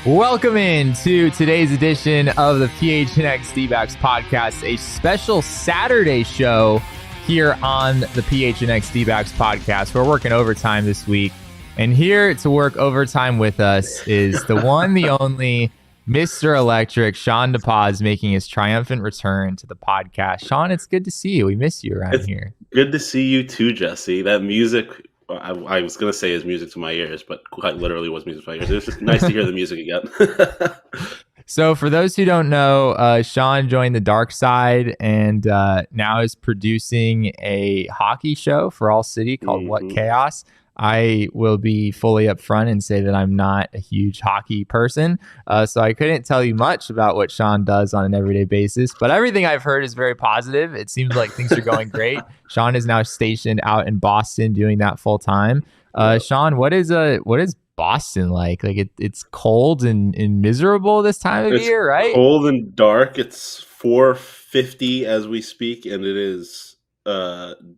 Welcome in to today's edition of the PHNX Diamondbacks podcast, a special Saturday show here on the PHNX Diamondbacks podcast. We're working overtime this week, and here to work overtime with us is the one, the only Mr. Electric, Shawn Depaz, making his triumphant return to the podcast. Shawn, it's good to see you. We miss you around here. Good to see you too, Jesse. That music, I was going to say is music to my ears, but quite literally was music to my ears. It was just nice to hear the music again. So for those who don't know, Shawn joined the dark side and now is producing a hockey show for ALLCITY called What Chaos. I will be fully upfront and say that I'm not a huge hockey person, so I couldn't tell you much about what Shawn does on an everyday basis, but everything I've heard is very positive. It seems like things are going great. Shawn is now stationed out in Boston doing that full time. Shawn, what is Boston like? Like it's cold and miserable this time of year, right? Cold and dark. It's 4:50 as we speak, and it is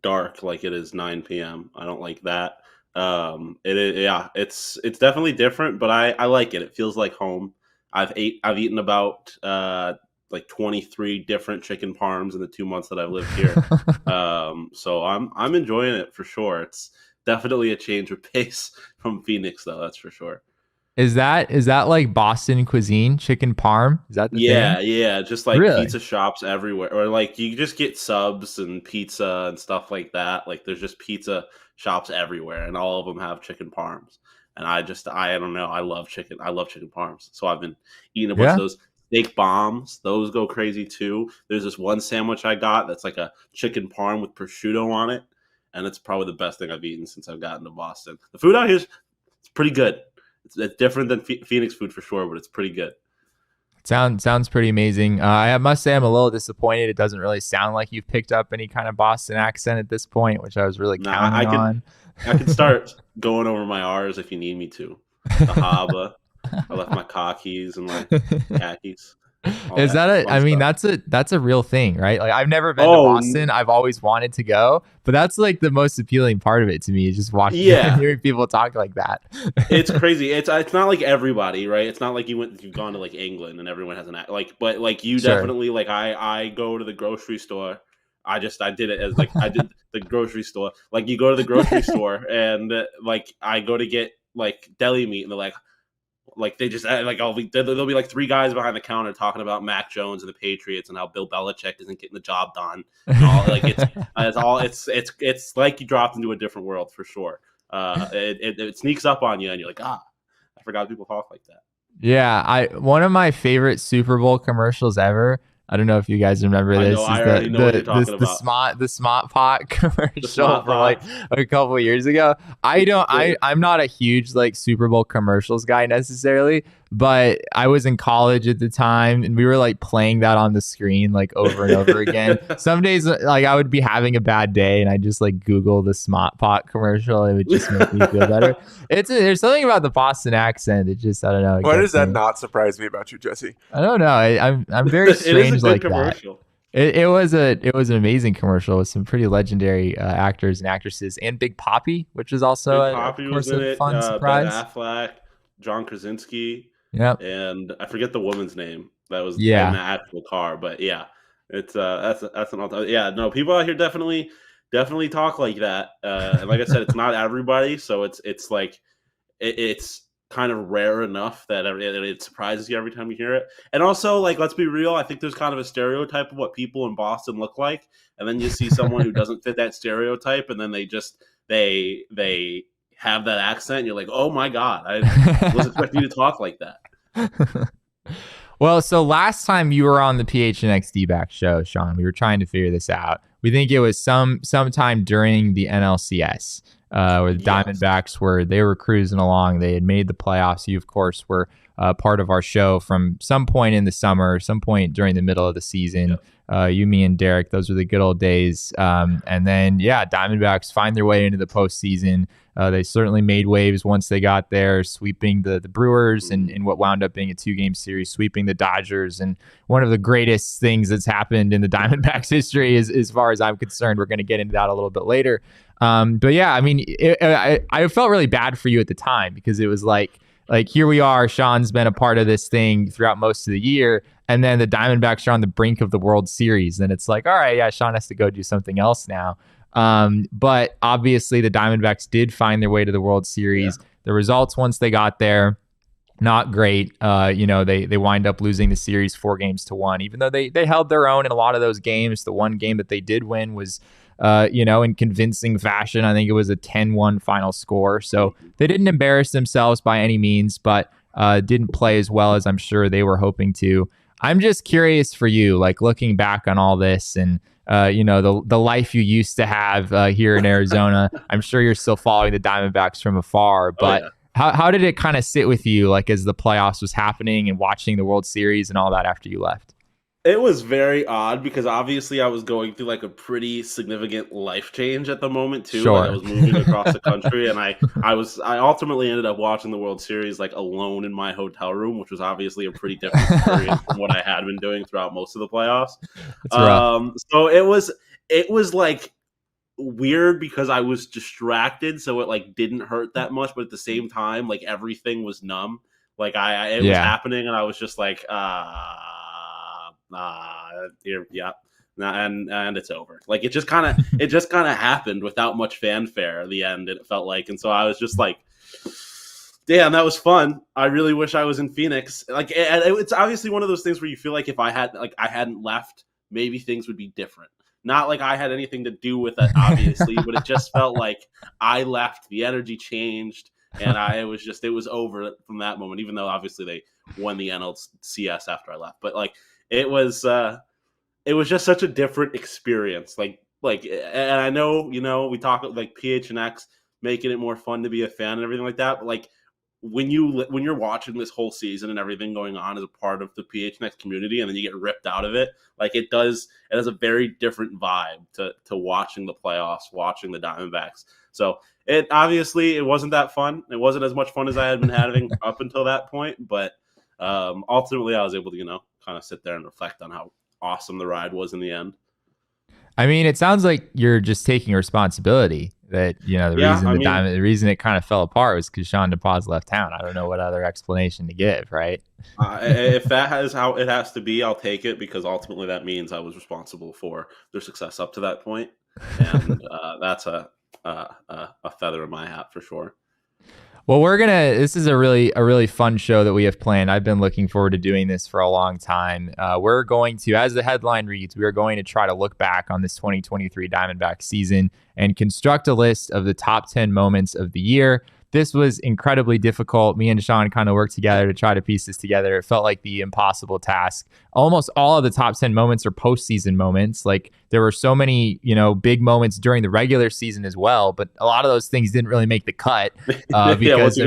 dark like it is 9 p.m. I don't like that. It's definitely different, but I like it. It feels like home. I've eaten about like 23 different chicken parms in the 2 months that I've lived here. So I'm enjoying it for sure. It's definitely a change of pace from Phoenix, though. That's for sure. Is that like Boston cuisine, chicken parm? Is that the thing? Yeah, just like Really? pizza shops everywhere, or like you just get subs and pizza and stuff like that. Like there's just pizza shops everywhere, and all of them have chicken parms. And I don't know, I love chicken parms. So I've been eating a bunch of those steak bombs. Those go crazy too. There's this one sandwich I got that's like a chicken parm with prosciutto on it, and it's probably the best thing I've eaten since I've gotten to Boston. The food out here is pretty good. It's different than Phoenix food for sure, but it's pretty good. Sounds pretty amazing. I must say I'm a little disappointed. It doesn't really sound like you've picked up any kind of Boston accent at this point, which I was really counting on. I can start going over my R's if you need me to. The haba. I left my car keys and my khakis. Is that I mean, that's a real thing, right? Like I've never been to Boston. I've always wanted to go, but that's like the most appealing part of it to me is just walking and hearing people talk like that. It's crazy. It's not like everybody, right? It's not like you've gone to like England and everyone has an act but like you definitely like I go to the grocery store. I did it as like I did the grocery store. Like you go to the grocery store and like I go to get like deli meat and they're like they just like there'll be like three guys behind the counter talking about Mac Jones and the Patriots and how Bill Belichick isn't getting the job done. And all, like it's like you dropped into a different world for sure. It sneaks up on you and you're like, I forgot people talk like that. Yeah, one of my favorite Super Bowl commercials ever. I don't know if you guys remember this. I already know what you're talking about. The Smart Pot commercial from like a couple of years ago. I'm not a huge like Super Bowl commercials guy necessarily, but I was in college at the time and we were like playing that on the screen like over and over again. Some days like I would be having a bad day and I just like Google the Smart Pot commercial. It would just make me feel better. There's something about the Boston accent. It just, I don't know. Why does that not surprise me about you, Jesse? I don't know. I'm very strange like commercial. That. It was an amazing commercial with some pretty legendary actors and actresses, and Big Papi, which is also a fun surprise. Ben Affleck, John Krasinski, and I forget the woman's name that was in the actual car, but it's that's an all-time. No, people out here definitely talk like that, and like I said, it's not everybody, so it's like it's kind of rare enough that it surprises you every time you hear it. And also, like, let's be real, I think there's kind of a stereotype of what people in Boston look like, and then you see someone who doesn't fit that stereotype, and then they have that accent, and you're like, oh my god, I was expecting you to talk like that. Well, so last time you were on the PHNX Diamondbacks show, Shawn, we were trying to figure this out. we think it was sometime during the NLCS. Where the Diamondbacks were cruising along. They had made the playoffs. You, of course, were part of our show from some point in the summer, some point during the middle of the season. You, me, and Derek, those were the good old days. And then, Diamondbacks find their way into the postseason. They certainly made waves once they got there, sweeping the Brewers in what wound up being a 2-game series, sweeping the Dodgers. And one of the greatest things that's happened in the Diamondbacks history, as far as I'm concerned. We're going to get into that a little bit later. But yeah, I mean, I felt really bad for you at the time because it was like here we are. Shawn's been a part of this thing throughout most of the year, and then the Diamondbacks are on the brink of the World Series, and it's like, all right, yeah, Shawn has to go do something else now. But obviously, the Diamondbacks did find their way to the World Series. The results once they got there, not great. They wind up losing the series 4-1, even though they held their own in a lot of those games. The one game that they did win was in convincing fashion. I think it was a 10-1 final score. So they didn't embarrass themselves by any means, but didn't play as well as I'm sure they were hoping to. I'm just curious for you, like looking back on all this and, the life you used to have here in Arizona. I'm sure you're still following the Diamondbacks from afar, but how did it kind of sit with you, like as the playoffs was happening and watching the World Series and all that after you left? It was very odd because obviously I was going through like a pretty significant life change at the moment too. Sure. Like I was moving across the country, and I ultimately ended up watching the World Series like alone in my hotel room, which was obviously a pretty different experience from what I had been doing throughout most of the playoffs. So it was like weird because I was distracted, so it like didn't hurt that much, but at the same time, like everything was numb. Like it was happening, and I was just like, and it's over. Like it just kind of happened without much fanfare at the end, it felt like. And so I was just like, damn, that was fun. I really wish I was in Phoenix. Like it's obviously one of those things where you feel like if I hadn't left, maybe things would be different. Not like I had anything to do with it, obviously, but it just felt like I left, the energy changed, and it was over from that moment, even though obviously they won the NLCS after I left. But like it was just such a different experience. Like, and I know, we talk like PHNX making it more fun to be a fan and everything like that. But like when you're watching this whole season and everything going on as a part of the PHNX community, and then you get ripped out of it, like it has a very different vibe to watching the playoffs, watching the Diamondbacks. So it wasn't that fun. It wasn't as much fun as I had been having up until that point, but ultimately I was able to, kind of sit there and reflect on how awesome the ride was in the end. I mean, it sounds like you're just taking responsibility that, the reason it kind of fell apart was because Shawn Depaz left town. I don't know what other explanation to give, right? If that is how it has to be, I'll take it, because ultimately that means I was responsible for their success up to that point. And that's a feather in my hat for sure. Well, this is a really fun show that we have planned. I've been looking forward to doing this for a long time. We're going to, as the headline reads, we are going to try to look back on this 2023 Diamondback season and construct a list of the top 10 moments of the year. This was incredibly difficult. Me and Shawn kind of worked together to try to piece this together. It felt like the impossible task. Almost all of the top 10 moments are postseason moments. Like there were so many, big moments during the regular season as well, but a lot of those things didn't really make the cut. Because once you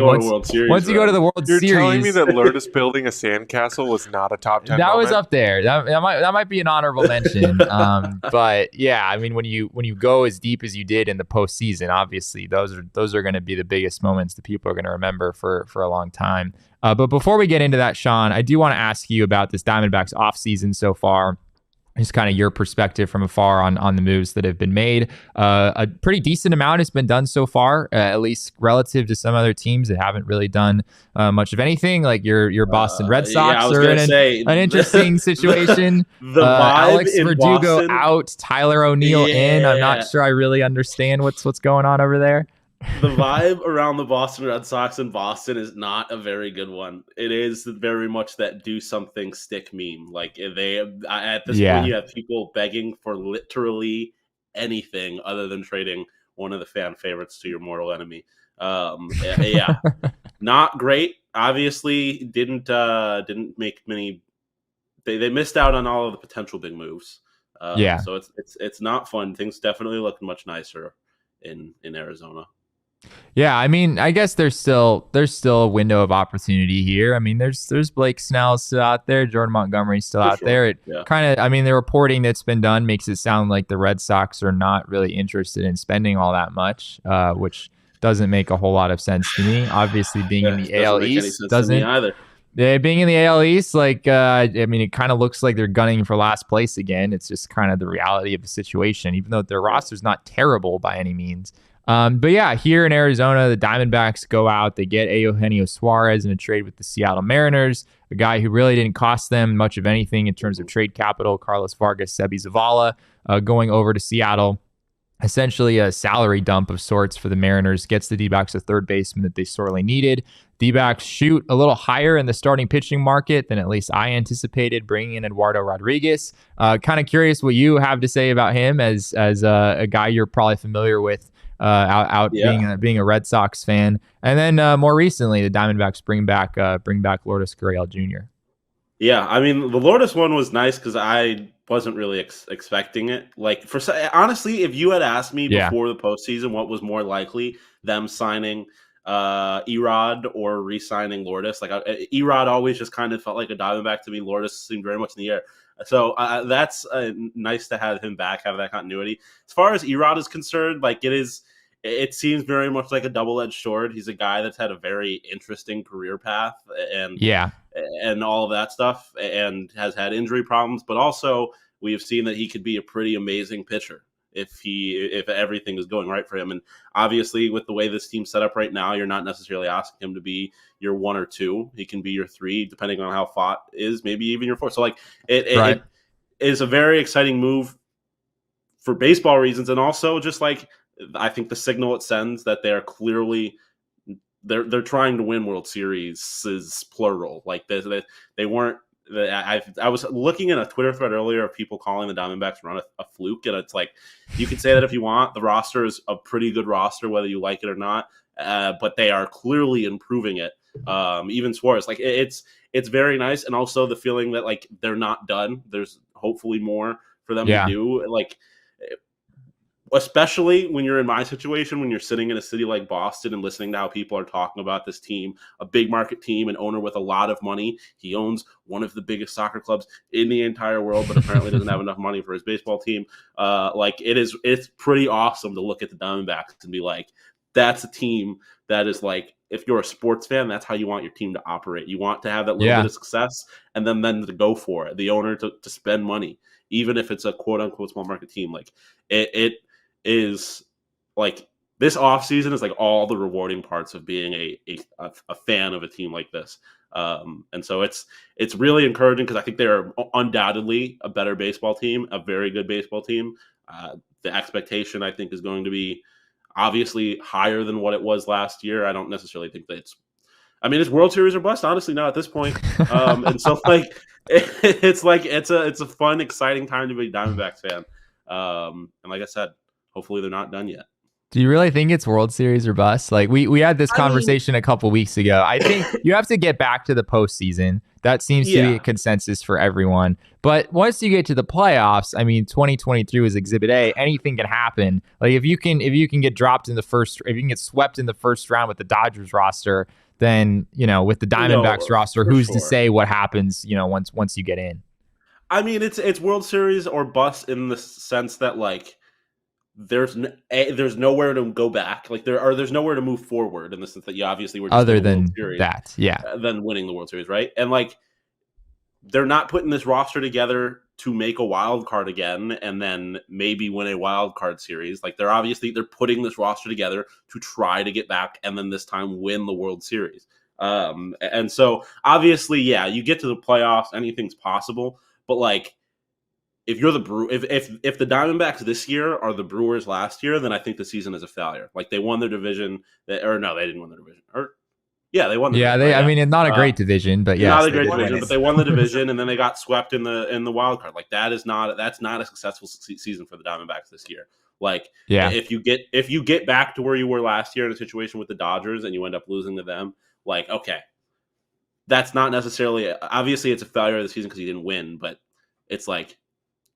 go to the World Series, you're telling me that Lourdes building a sandcastle was not a top 10 that moment? Was up there. That might be an honorable mention. But yeah, I mean, when you go as deep as you did in the postseason, obviously those are going to be the biggest moments that people are going to remember for a long time. But before we get into that, Shawn, I do want to ask you about this Diamondbacks offseason so far. Just kind of your perspective from afar on the moves that have been made. A pretty decent amount has been done so far, at least relative to some other teams that haven't really done much of anything. Like your Boston Red Sox are in an interesting situation. Alex Verdugo out, Tyler O'Neill in. I'm not sure I really understand what's going on over there. The vibe around the Boston Red Sox in Boston is not a very good one. It is very much that do something stick meme. Like at this point, you have people begging for literally anything other than trading one of the fan favorites to your mortal enemy. Not great. Obviously, didn't make many. They missed out on all of the potential big moves. So it's not fun. Things definitely look much nicer in Arizona. Yeah, I mean, I guess there's still a window of opportunity here. I mean, there's Blake Snell still out there, Jordan Montgomery's still out there. It kind of, I mean, the reporting that's been done makes it sound like the Red Sox are not really interested in spending all that much, which doesn't make a whole lot of sense to me. Obviously, being in the AL East doesn't either. Yeah, being in the AL East, like, I mean, it kind of looks like they're gunning for last place again. It's just kind of the reality of the situation, even though their roster's not terrible by any means. But yeah, here in Arizona, the Diamondbacks go out. They get Eugenio Suarez in a trade with the Seattle Mariners, a guy who really didn't cost them much of anything in terms of trade capital. Carlos Vargas, Sebi Zavala, going over to Seattle. Essentially a salary dump of sorts for the Mariners, gets the D-backs a third baseman that they sorely needed. D-backs shoot a little higher in the starting pitching market than at least I anticipated, bringing in Eduardo Rodriguez. Kind of curious what you have to say about him as a guy you're probably familiar with being a Red Sox fan. And then more recently, the Diamondbacks bring back Lourdes Gurriel Jr. Yeah, I mean, the Lourdes one was nice because I wasn't really expecting it. Like, honestly, if you had asked me before the postseason what was more likely, them signing Erod or re-signing Lourdes, like Erod always just kind of felt like a Diamondback to me. Lourdes seemed very much in the air. So that's nice to have him back, have that continuity. As far as Erod is concerned, like it seems very much like a double-edged sword. He's a guy that's had a very interesting career path and all of that stuff, and has had injury problems, but also we have seen that he could be a pretty amazing pitcher if everything is going right for him. And obviously with the way this team's set up right now, you're not necessarily asking him to be your 1 or 2. He can be your 3, depending on how Pfaadt is, maybe even your 4. So like it is a very exciting move for baseball reasons. And also just like, I think the signal it sends that they're clearly they're trying to win World Series is plural. Like they weren't. I was looking at a Twitter thread earlier of people calling the Diamondbacks run a fluke, and it's like, you can say that if you want. The roster is a pretty good roster, whether you like it or not. But they are clearly improving it. Even Suarez, like it's very nice, and also the feeling that like they're not done. There's hopefully more for them to do. Like, especially when you're in my situation, when you're sitting in a city like Boston and listening to how people are talking about this team, a big market team, an owner with a lot of money. He owns one of the biggest soccer clubs in the entire world, but apparently doesn't have enough money for his baseball team. It's pretty awesome to look at the Diamondbacks and be like, that's a team that is like, if you're a sports fan, that's how you want your team to operate. You want to have that little bit of success and then to go for it. The owner to spend money, even if it's a quote unquote small market team. Like it is like this offseason is like all the rewarding parts of being a fan of a team like this. And so it's really encouraging because I think they're undoubtedly a better baseball team, a very good baseball team. The expectation, I think, is going to be obviously higher than what it was last year. I don't necessarily think that it's World Series or bust, honestly, now at this point. And so like it's a fun, exciting time to be a Diamondbacks fan. And like I said, hopefully they're not done yet. Do you really think it's World Series or bust? Like we had this conversation a couple weeks ago. I think you have to get back to the postseason. That seems to be a consensus for everyone. But once you get to the playoffs, 2023 was Exhibit A. Anything can happen. Like if you can get dropped in the first, if you can get swept in the first round with the Dodgers roster, then with the Diamondbacks roster, who's to say what happens? Once you get in. It's World Series or bust in the sense that like there's nowhere to go back. Like there's nowhere to move forward in the sense that you obviously were just other than World Series, that, than winning the World Series, right? And like they're not putting this roster together to make a wild card again and then maybe win a wild card series. Like they're putting this roster together to try to get back and then this time win the World Series. And so obviously, you get to the playoffs, anything's possible. But like, if you're if the Diamondbacks this year are the Brewers last year, then I think the season is a failure. Like they won their division, they didn't win their division. They won. It's not a great division, but not a great division, but they won the division, and then they got swept in the wild card. Like that's not a successful season for the Diamondbacks this year. Like, if you get back to where you were last year in a situation with the Dodgers and you end up losing to them, like, okay, that's not necessarily. Obviously, it's a failure of the season because you didn't win, but it's like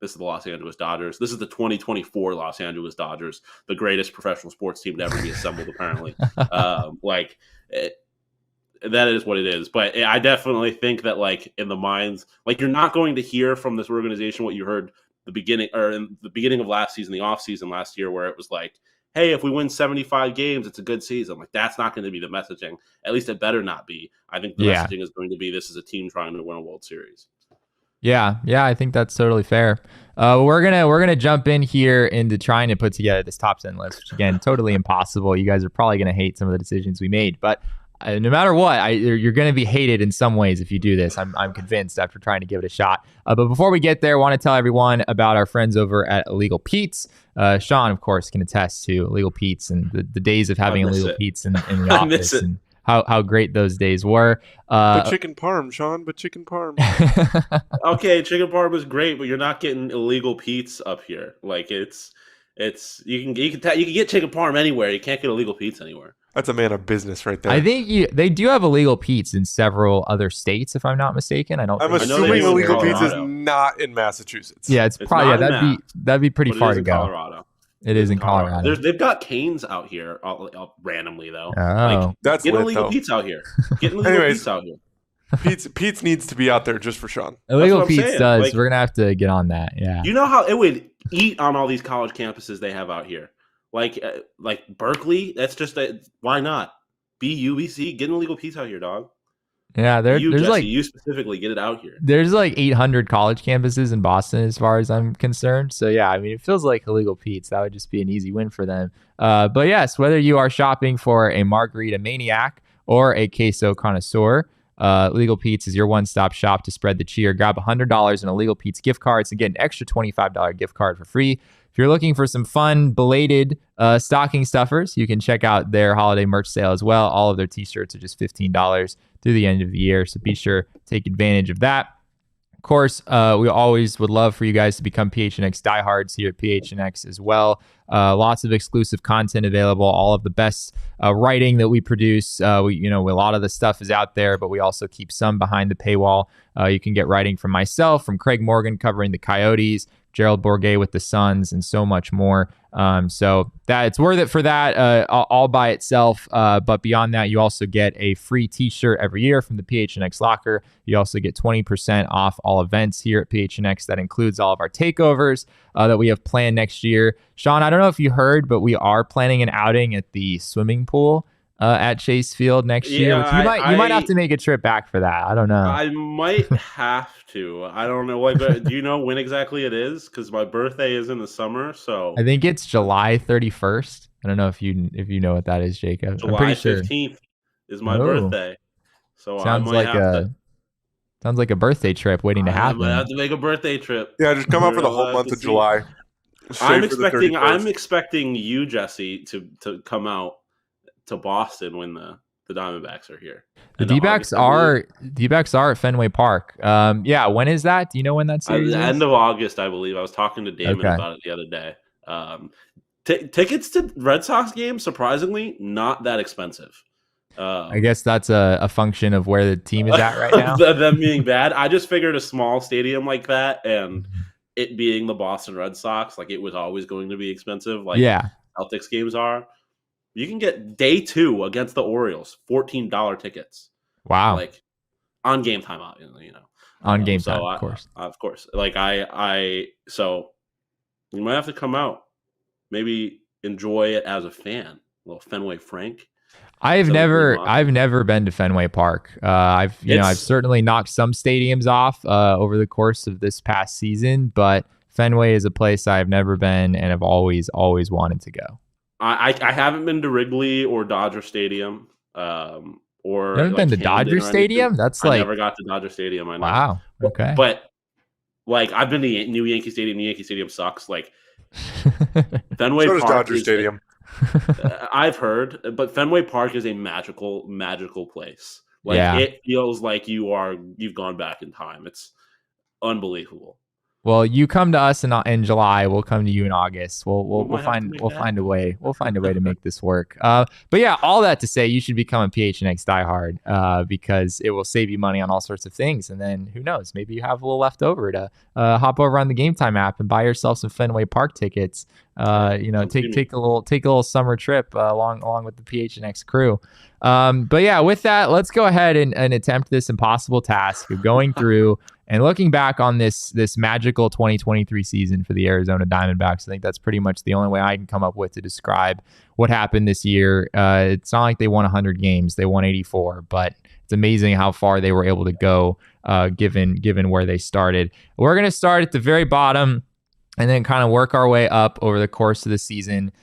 this is the Los Angeles Dodgers. This is the 2024 Los Angeles Dodgers, the greatest professional sports team to ever be assembled, apparently. That is what it is. But I definitely think that, like, in the minds, like, you're not going to hear from this organization what you heard in the beginning of last season, the offseason last year, where it was like, hey, if we win 75 games, it's a good season. Like, that's not going to be the messaging. At least it better not be. I think the messaging is going to be, this is a team trying to win a World Series. Yeah, I think that's totally fair. We're gonna jump in here into trying to put together this top 10 list, which, again, totally impossible. You guys are probably gonna hate some of the decisions we made, but no matter what, you're going to be hated in some ways if you do this. I'm convinced after trying to give it a shot. But before we get there, I want to tell everyone about our friends over at Illegal Pete's. Shawn, of course, can attest to Illegal Pete's and the days of having Illegal Pete's in the office and how great those days were. But chicken parm, Shawn. But chicken parm. Okay, chicken parm is great, but you're not getting Illegal Pete's up here. Like, it's you can get chicken parm anywhere. You can't get Illegal Pete's anywhere. That's a man of business right there. I think they do have Illegal Pete's in several other states, if I'm not mistaken. I'm assuming Illegal Pete's is not in Massachusetts. Yeah, it's probably that'd be pretty far to go. Colorado. It is in Colorado. They've got Canes out here randomly though. Oh, that's get lit, Illegal Pete's out here. Get Illegal Pete's out here. Pete's needs to be out there just for Shawn. Illegal Pete's does. Like, we're gonna have to get on that. Yeah. You know how it would eat on all these college campuses they have out here, like Berkeley. That's just why not? UBC, get an Illegal Pete's out here, dog. Yeah, there's Jesse, like you specifically get it out here. There's like 800 college campuses in Boston, as far as I'm concerned. So yeah, I mean, it feels like Illegal Pete's. That would just be an easy win for them. But yes, whether you are shopping for a margarita maniac or a queso connoisseur, Illegal Pete's is your one-stop shop to spread the cheer. Grab $100 in Illegal Pete's gift cards and get an extra $25 gift card for free. If you're looking for some fun, belated stocking stuffers, you can check out their holiday merch sale as well. All of their t-shirts are just $15 through the end of the year, so be sure to take advantage of that. Of course, we always would love for you guys to become PHNX diehards here at PHNX as well. Lots of exclusive content available, all of the best writing that we produce. A lot of the stuff is out there, but we also keep some behind the paywall. You can get writing from myself, from Craig Morgan covering the Coyotes, Gerald Bourguet with the Suns, and so much more. So that it's worth it for that all by itself. But beyond that, you also get a free t-shirt every year from the PHNX Locker. You also get 20% off all events here at PHNX. That includes all of our takeovers that we have planned next year. Shawn, I don't know if you heard, but we are planning an outing at the swimming pool at Chase Field next year. Which you might have to make a trip back for that. I don't know. I might have to. I don't know. Like, do you know when exactly it is? Because my birthday is in the summer, so I think it's July 31st. I don't know if you know what that is, Jacob. July I'm pretty sure 15th is my birthday. So sounds like a birthday trip waiting to happen. I have to make a birthday trip. Yeah, just come out for the whole month of July. I'm expecting you, Jesse, to come out to Boston when the Diamondbacks are here. The D-backs are at Fenway Park. When is that? Do you know when that series is? End of August, I believe. I was talking to Damon about it the other day. Tickets to Red Sox games, surprisingly, not that expensive. I guess that's a function of where the team is at right now. Them being bad. I just figured a small stadium like that and it being the Boston Red Sox, like, it was always going to be expensive. Like Celtics games are. You can get day 2 against the Orioles, $14 tickets. Wow! Like on game time, on game time, of course. Of course. Like so you might have to come out, maybe enjoy it as a fan. A little Fenway Frank. I've never been to Fenway Park. I've certainly knocked some stadiums off over the course of this past season, but Fenway is a place I've never been and have always wanted to go. I haven't been to Wrigley or Dodger Stadium. Or haven't been to Dodger Stadium? That's I never got to Dodger Stadium. I know. Wow. Okay. But like, I've been to new Yankee Stadium. New Yankee Stadium sucks. Like Fenway Park. Dodger Stadium. I've heard, but Fenway Park is a magical place. Like it feels like you've gone back in time. It's unbelievable. Well, you come to us in July. We'll come to you in August. We'll find a way. We'll find a way to make this work. But yeah, all that to say, you should become a PHNX diehard because it will save you money on all sorts of things. And then who knows? Maybe you have a little left over to hop over on the Game Time app and buy yourself some Fenway Park tickets. Take a little summer trip along with the PHNX crew. But yeah, with that, let's go ahead and attempt this impossible task of going through and looking back on this magical 2023 season for the Arizona Diamondbacks. I think that's pretty much the only way I can come up with to describe what happened this year. It's not like they won 100 games; they won 84, but it's amazing how far they were able to go, given where they started. We're gonna start at the very bottom and then kind of work our way up over the course of the season.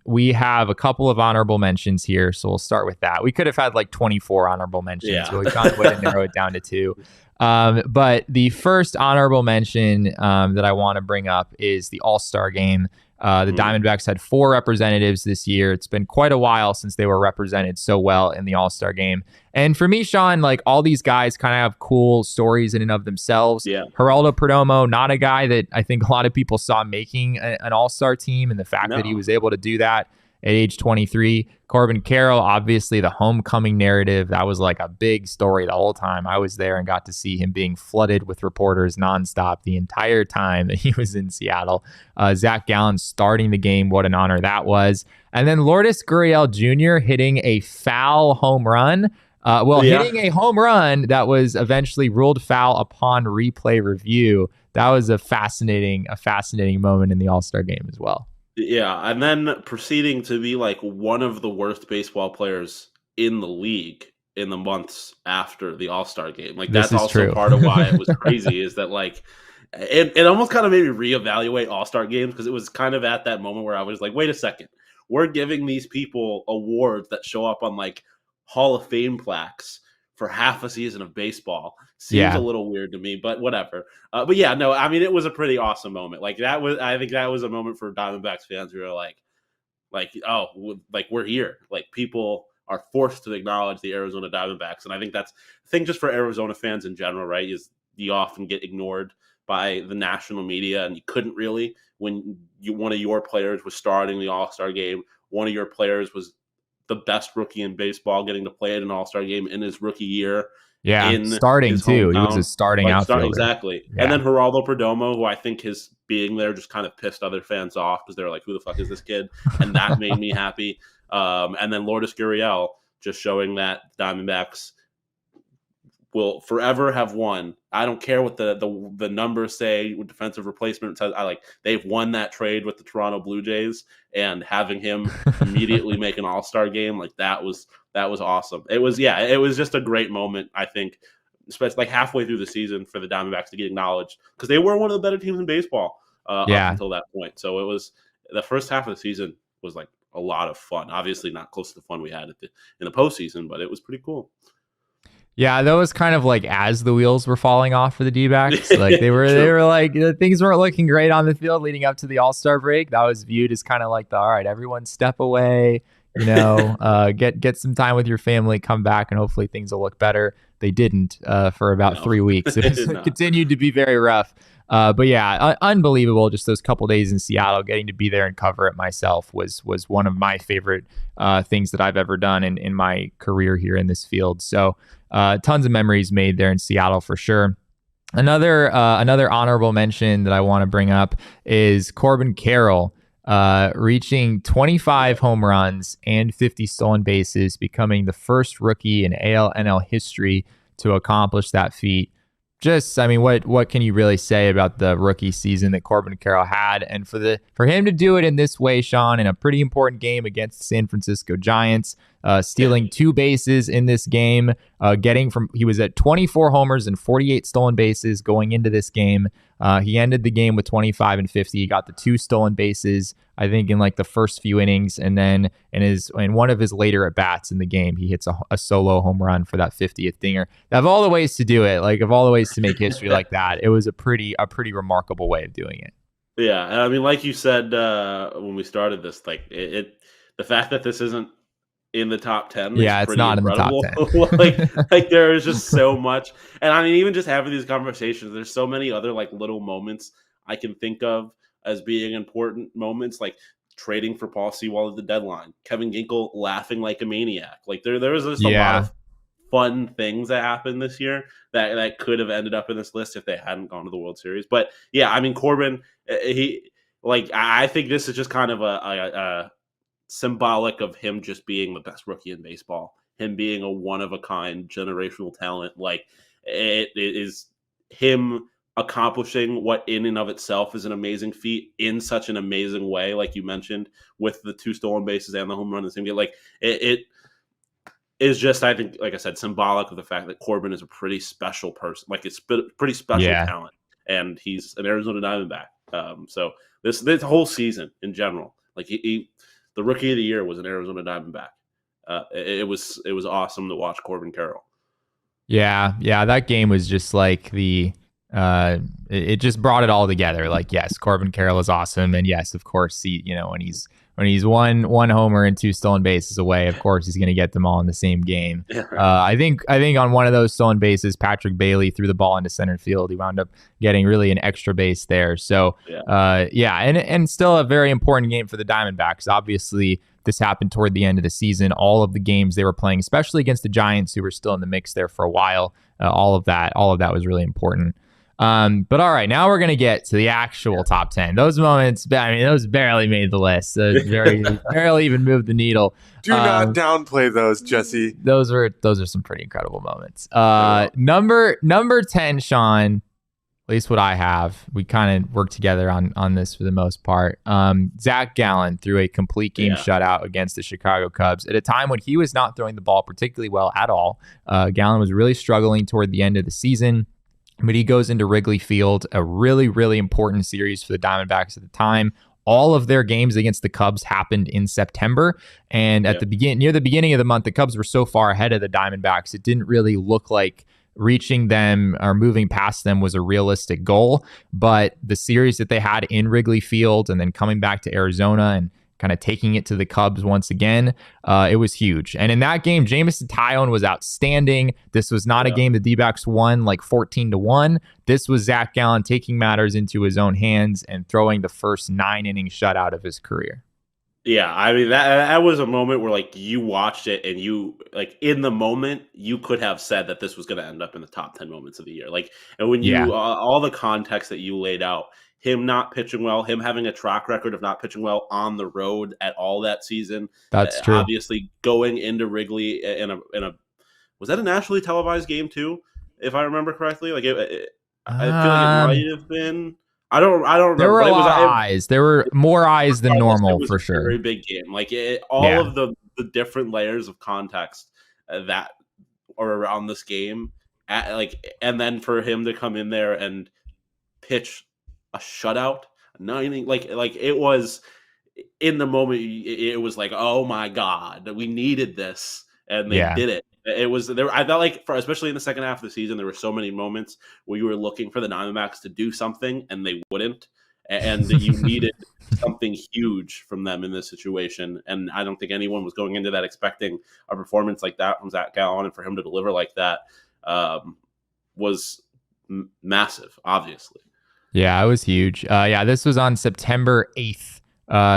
We have a couple of honorable mentions here, so we'll start with that. We could have had like 24 honorable mentions, but we found a way to narrow it down to 2. But the first honorable mention that I want to bring up is the All-Star game. The Diamondbacks had 4 representatives this year. It's been quite a while since they were represented so well in the All-Star game. And for me, Shawn, like all these guys kind of have cool stories in and of themselves. Yeah. Geraldo Perdomo, not a guy that I think a lot of people saw making an All-Star team, and the fact that he was able to do that at age 23. Corbin Carroll, obviously the homecoming narrative, that was like a big story the whole time. I was there and got to see him being flooded with reporters nonstop the entire time that he was in Seattle. Zach Gallen starting the game, what an honor that was. And then Lourdes Gurriel Jr. hitting a foul home run. Hitting a home run that was eventually ruled foul upon replay review. That was a fascinating moment in the All-Star game as well. Yeah, and then proceeding to be like one of the worst baseball players in the league in the months after the All-Star game. Like that's also part of why it was crazy is that like it almost kind of made me reevaluate All-Star games because it was kind of at that moment where I was like, wait a second, we're giving these people awards that show up on like Hall of Fame plaques for half a season of baseball. Seems a little weird to me, but whatever. But yeah, no, I mean, it was a pretty awesome moment. Like I think that was a moment for Diamondbacks fans who are like, oh, like we're here. Like people are forced to acknowledge the Arizona Diamondbacks. And I think that's the thing just for Arizona fans in general, right? Is you often get ignored by the national media and you couldn't really when one of your players was starting the All-Star game. One of your players was the best rookie in baseball getting to play at an All-Star game in his rookie year. Yeah, starting too. He was a starting outfielder. Exactly. Yeah. And then Geraldo Perdomo, who I think his being there just kind of pissed other fans off because they're like, who the fuck is this kid? And that made me happy. And then Lourdes Gurriel just showing that Diamondbacks will forever have won. I don't care what the numbers say with defensive replacement. They've won that trade with the Toronto Blue Jays, and having him immediately make an All-Star game, like that was awesome. It was just a great moment, I think, especially like halfway through the season for the Diamondbacks to get acknowledged because they were one of the better teams in baseball up until that point. So it was the first half of the season was like a lot of fun. Obviously not close to the fun we had in the postseason, but it was pretty cool. Yeah, that was kind of like as the wheels were falling off for the D-backs. Like they were like things weren't looking great on the field leading up to the All-Star break. That was viewed as kind of like all right, everyone step away, get some time with your family, come back, and hopefully things will look better. They didn't for about 3 weeks. It continued to be very rough. But yeah, unbelievable. Just those couple days in Seattle, getting to be there and cover it myself was one of my favorite things that I've ever done in my career here in this field. So tons of memories made there in Seattle for sure. Another honorable mention that I want to bring up is Corbin Carroll reaching 25 home runs and 50 stolen bases, becoming the first rookie in AL/NL history to accomplish that feat. Just, I mean, what can you really say about the rookie season that Corbin Carroll had? And for him to do it in this way, Shawn, in a pretty important game against the San Francisco Giants, stealing 2 bases in this game, he was at 24 homers and 48 stolen bases going into this game. He ended the game with 25 and 50. He got the 2 stolen bases, I think, in like the first few innings, and then in one of his later at bats in the game, he hits a solo home run for that 50th dinger. Of all the ways to do it, like of all the ways to make history like that, it was a pretty remarkable way of doing it. Yeah, and I mean, like you said when we started this, like the fact that this isn't in the top 10. Yeah, it's not incredible. In the top 10. like there is just so much. And I mean, even just having these conversations, there's so many other like little moments I can think of as being important moments, like trading for Paul Sewald at the deadline, Kevin Ginkel laughing like a maniac. Like there was just a lot of fun things that happened this year that could have ended up in this list if they hadn't gone to the World Series. But yeah, I mean, Corbin, I think this is just kind of a symbolic of him just being the best rookie in baseball, him being a one-of-a-kind generational talent. Like, it is him accomplishing what in and of itself is an amazing feat in such an amazing way, like you mentioned, with the 2 stolen bases and the home run in the same game. Like, it is just, I think, like I said, symbolic of the fact that Corbin is a pretty special person. Like, it's pretty special talent, and he's an Arizona Diamondback. So this whole season in general, like the rookie of the year was an Arizona Diamondback. It was awesome to watch Corbin Carroll. Yeah, that game was just like it just brought it all together. Like, yes, Corbin Carroll is awesome, and yes, of course, when he's one homer and 2 stolen bases away, of course he's going to get them all in the same game. I think on one of those stolen bases, Patrick Bailey threw the ball into center field. He wound up getting really an extra base there. So and still a very important game for the Diamondbacks. Obviously, this happened toward the end of the season. All of the games they were playing, especially against the Giants, who were still in the mix there for a while, all of that was really important. But all right, now we're going to get to the actual top 10. Those moments, I mean, those barely made the list. Those barely even moved the needle. Do not downplay those, Jesse. Those are some pretty incredible moments. Number 10, Shawn, at least what I have, we kind of worked together on this for the most part. Zach Gallen threw a complete game shutout against the Chicago Cubs at a time when he was not throwing the ball particularly well at all. Gallen was really struggling toward the end of the season. But he goes into Wrigley Field, a really, really important series for the Diamondbacks at the time. All of their games against the Cubs happened in September. And near the beginning of the month, the Cubs were so far ahead of the Diamondbacks, it didn't really look like reaching them or moving past them was a realistic goal. But the series that they had in Wrigley Field and then coming back to Arizona and kind of taking it to the Cubs once again, it was huge. And in that game, Jameson Taillon was outstanding. This was not a game the D-backs won like 14-1. This was Zach Gallen taking matters into his own hands and throwing the first 9-inning shutout of his career. Yeah, I mean, that was a moment where, like, you watched it and you, like, in the moment, you could have said that this was going to end up in the top 10 moments of the year. Like, and when you, all the context that you laid out, him not pitching well, him having a track record of not pitching well on the road at all that season. That's true. Obviously, going into Wrigley in a was that a nationally televised game too, if I remember correctly? Like, I feel like it might have been. I don't remember. There were a lot of eyes. There were more eyes than normal for sure. Very big game. Like all of the different layers of context that are around this game, and then for him to come in there and pitch a shutout, like it was in the moment. It was like, oh my god, we needed this, and they did it. It was there. I felt like, especially in the second half of the season, there were so many moments where you were looking for the Diamondbacks to do something and they wouldn't, and you needed something huge from them in this situation. And I don't think anyone was going into that expecting a performance like that from Zach Gallen, and for him to deliver like that was massive, obviously. Yeah, it was huge. This was on September 8th.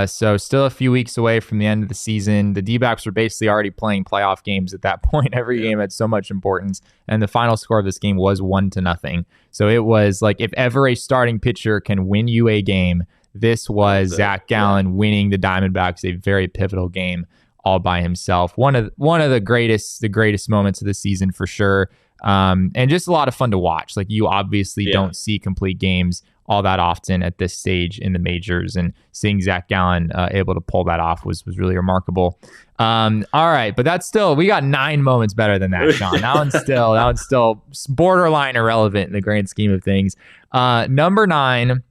So still a few weeks away from the end of the season. The D-backs were basically already playing playoff games at that point. Every game had so much importance. And the final score of this game was 1-0. So it was like, if ever a starting pitcher can win you a game, this was Zach Gallen winning the Diamondbacks a very pivotal game all by himself. One of the greatest moments of the season for sure. And just a lot of fun to watch. Like, you obviously don't see complete games all that often at this stage in the majors, and seeing Zach Gallen able to pull that off was really remarkable. All right, but that's still, we got 9 moments better than that, Shawn. That one's still borderline irrelevant in the grand scheme of things. Number 9.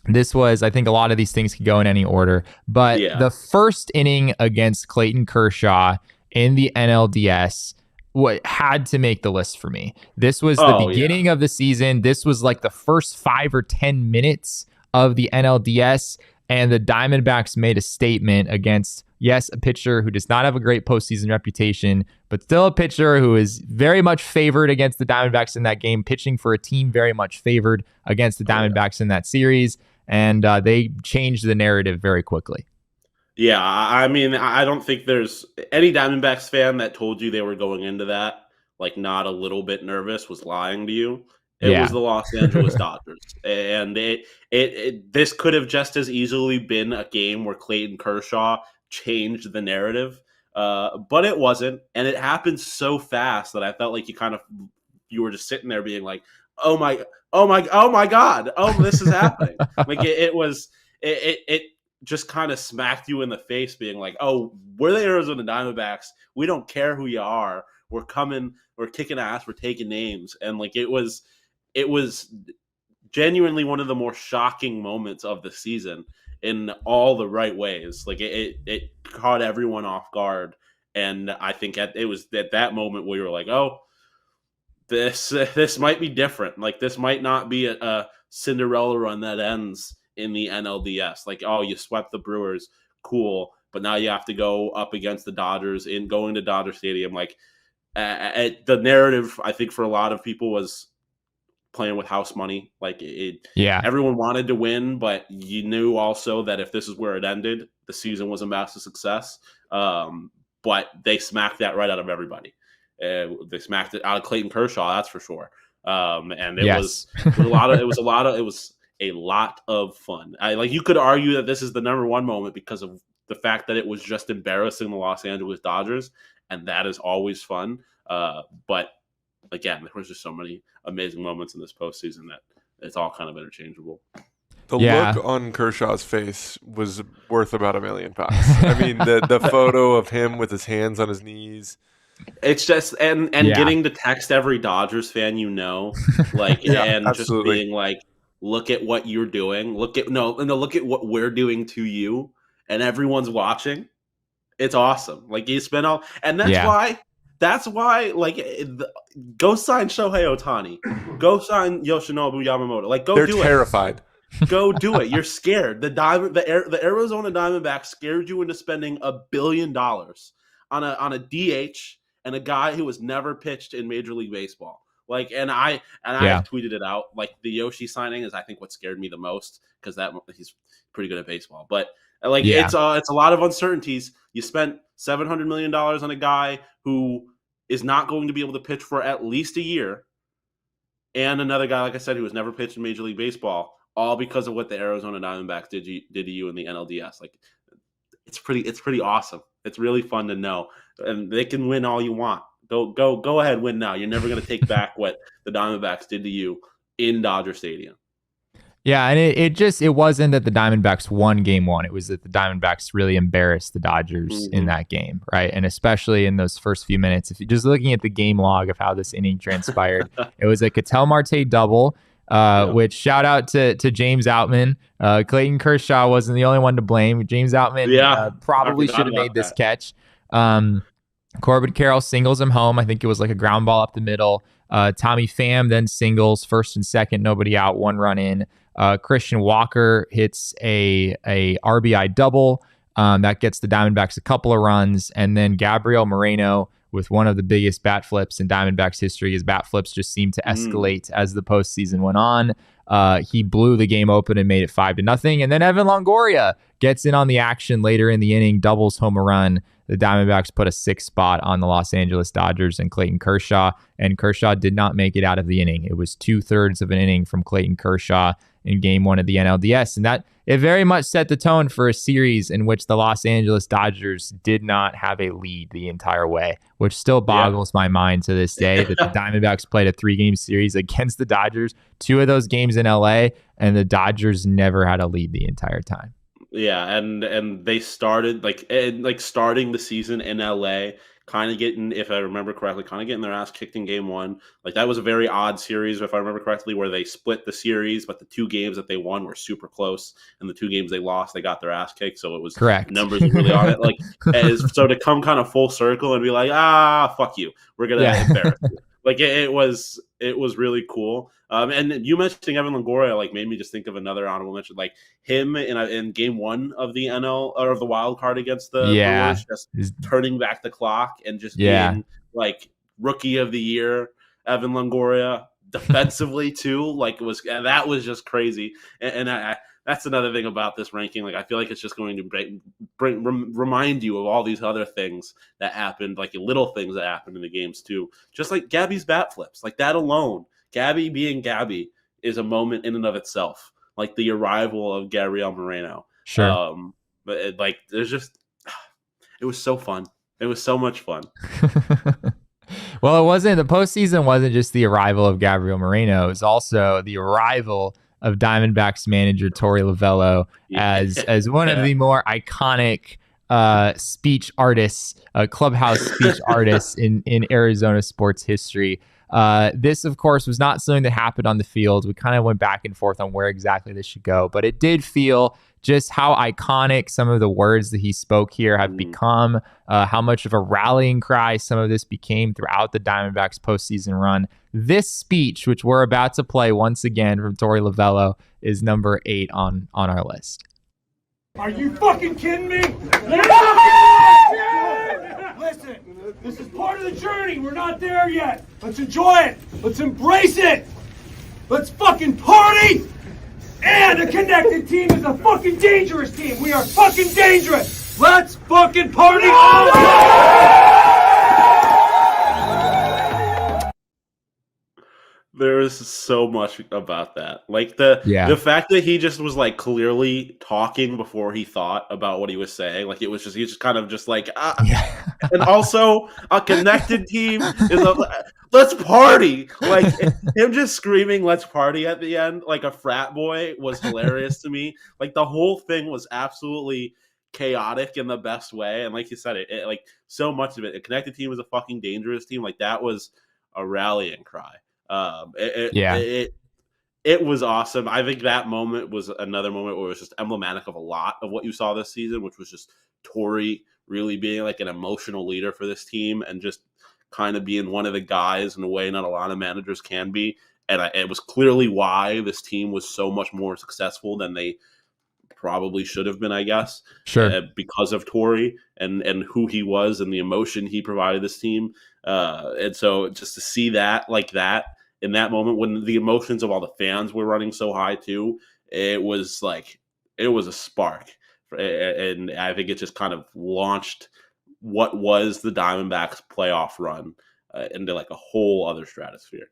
This was, I think a lot of these things could go in any order, but the first inning against Clayton Kershaw in the NLDS what had to make the list for me. This was the beginning of the season. This was like the first 5 or 10 minutes of the NLDS, and the Diamondbacks made a statement against Yes, a pitcher who does not have a great postseason reputation, but still a pitcher who is very much favored against the Diamondbacks in that game, pitching for a team very much favored against the Diamondbacks in that series. And they changed the narrative very quickly. Yeah, I mean, I don't think there's any Diamondbacks fan that told you they were going into that like not a little bit nervous was lying to you. It was the Los Angeles Dodgers, and this could have just as easily been a game where Clayton Kershaw changed the narrative, but it wasn't, and it happened so fast that I felt like you were just sitting there being like, oh my God, this is happening. Like it just kind of smacked you in the face, being like, oh, we're the Arizona Diamondbacks. We don't care who you are. We're coming. We're kicking ass. We're taking names, and like it was genuinely one of the more shocking moments of the season in all the right ways. Like it caught everyone off guard. And I think it was at that moment where you were like, oh, this might be different. Like this might not be a Cinderella run that ends in the NLDS. Like, oh, you swept the Brewers. Cool. But now you have to go up against the Dodgers in going to Dodger Stadium. Like the narrative, I think for a lot of people was playing with house money. Like everyone wanted to win, but you knew also that if this is where it ended, the season was a massive success. But they smacked that right out of everybody. They smacked it out of Clayton Kershaw, that's for sure. And it was a lot of fun. You could argue that this is the number one moment because of the fact that it was just embarrassing the Los Angeles Dodgers, and that is always fun. But again, there was just so many amazing moments in this postseason that it's all kind of interchangeable. The look on Kershaw's face was worth about $1 million. I mean, the photo of him with his hands on his knees. It's just and getting to text every Dodgers fan like and absolutely. Just being like, look at what you're doing. Look at what we're doing to you, and everyone's watching. It's awesome. Like you spend all, and that's why, like, go sign Shohei Ohtani, go sign Yoshinobu Yamamoto. Like, they're terrified. Go do it. You're scared. The Arizona Diamondbacks scared you into spending $1 billion on a DH and a guy who has never pitched in Major League Baseball. Like, and I tweeted it out. Like the Yoshi signing is, I think, what scared me the most because he's pretty good at baseball. But like, it's a lot of uncertainties. You spent $700 million on a guy who is not going to be able to pitch for at least a year, and another guy, like I said, who has never pitched in Major League Baseball, all because of what the Arizona Diamondbacks did to you in the NLDS. Like, it's pretty awesome. It's really fun to know, and they can win all you want. Go ahead, win now. You're never going to take back what the Diamondbacks did to you in Dodger Stadium. Yeah, and it wasn't that the Diamondbacks won game one. It was that the Diamondbacks really embarrassed the Dodgers in that game, right? And especially in those first few minutes. If you're just looking at the game log of how this inning transpired, it was a Ketel Marte double, which shout out to James Outman. Clayton Kershaw wasn't the only one to blame. James Outman probably should have made this catch. Corbin Carroll singles him home. I think it was like a ground ball up the middle. Tommy Pham then singles first and second, nobody out, one run in. Christian Walker hits a RBI double that gets the Diamondbacks a couple of runs, and then Gabriel Moreno with one of the biggest bat flips in Diamondbacks history. His bat flips just seemed to escalate as the postseason went on. He blew the game open and made it 5-0, and then Evan Longoria gets in on the action later in the inning, doubles home a run. The Diamondbacks put a 6th spot on the Los Angeles Dodgers and Clayton Kershaw, and Kershaw did not make it out of the inning. It was 2/3 of an inning from Clayton Kershaw in game one of the NLDS, and that it very much set the tone for a series in which the Los Angeles Dodgers did not have a lead the entire way, which still boggles my mind to this day that the Diamondbacks played a 3-game series against the Dodgers, 2 of those games in LA, and the Dodgers never had a lead the entire time. Yeah, and they started starting the season in LA, kind of getting, if I remember correctly, getting their ass kicked in game one. Like, that was a very odd series, if I remember correctly, where they split the series, but the 2 games that they won were super close, and the 2 games they lost, they got their ass kicked. So it was correct. Numbers were really on it. Like, so to come kind of full circle and be like, fuck you, we're gonna embarrass you. Like, it was It was really cool. And you mentioning Evan Longoria like made me just think of another honorable mention, like him in game 1 of the NL or of the wild card against the Brewers, just turning back the clock and just being like rookie of the year, Evan Longoria, defensively too. Like that was just crazy. And I that's another thing about this ranking. Like I feel like it's just going to remind you of all these other things that happened, like little things that happened in the games too. Just like Gabby's bat flips, like that alone. Gabby being Gabby is a moment in and of itself. Like the arrival of Gabriel Moreno. Sure. But there's just, it was so fun. It was so much fun. Well, the postseason wasn't just the arrival of Gabriel Moreno. It was also the arrival of Diamondbacks manager Torey Lovullo as one of the more iconic speech artists, clubhouse speech artists in Arizona sports history. This, of course, was not something that happened on the field. We kind of went back and forth on where exactly this should go, but it did feel just how iconic some of the words that he spoke here have become, how much of a rallying cry some of this became throughout the Diamondbacks postseason run. This speech, which we're about to play once again from Torey Lovullo, is number 8 on our list. Are you fucking kidding me? Listen, this is part of the journey. We're not there yet. Let's enjoy it. Let's embrace it. Let's fucking party. And a connected team is a fucking dangerous team. We are fucking dangerous. Let's fucking party. There is so much about that. Like the fact that he just was like clearly talking before he thought about what he was saying. Like it was just, he just kind of just like, and also a connected team is let's party. Like him just screaming, let's party at the end, like a frat boy, was hilarious to me. Like the whole thing was absolutely chaotic in the best way. And like you said, it like so much of it, a connected team is a fucking dangerous team. Like that was a rallying cry. It was awesome. I think that moment was another moment where it was just emblematic of a lot of what you saw this season, which was just Torey really being like an emotional leader for this team and just kind of being one of the guys in a way not a lot of managers can be. And it was clearly why this team was so much more successful than they probably should have been, I guess. Sure. Because of Torey and who he was and the emotion he provided this team. And so just to see that like that in that moment when the emotions of all the fans were running so high too, it was a spark. And I think it just kind of launched what was the Diamondbacks playoff run into like a whole other stratosphere.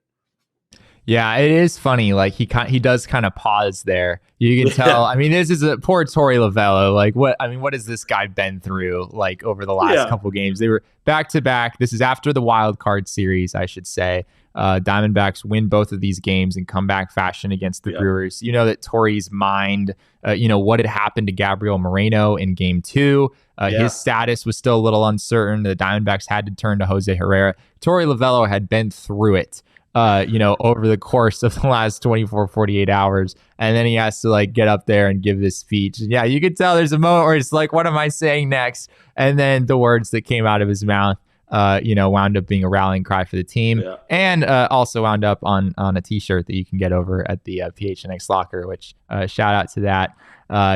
Yeah, it is funny. Like he does kind of pause there. You can tell. I mean, this is a poor Torey Lovullo. Like what has this guy been through? Like over the last couple games, they were back to back. This is after the wild card series, I should say. Diamondbacks win both of these games in comeback fashion against the Brewers. You know that Torey's mind, what had happened to Gabriel Moreno in game 2. His status was still a little uncertain. The Diamondbacks had to turn to Jose Herrera. Torey Lovullo had been through it. Over the course of the last 24, 48 hours. And then he has to like get up there and give this speech. And you could tell there's a moment where it's like, what am I saying next? And then the words that came out of his mouth, wound up being a rallying cry for the team and also wound up on a t-shirt that you can get over at the PHNX locker, which shout out to that.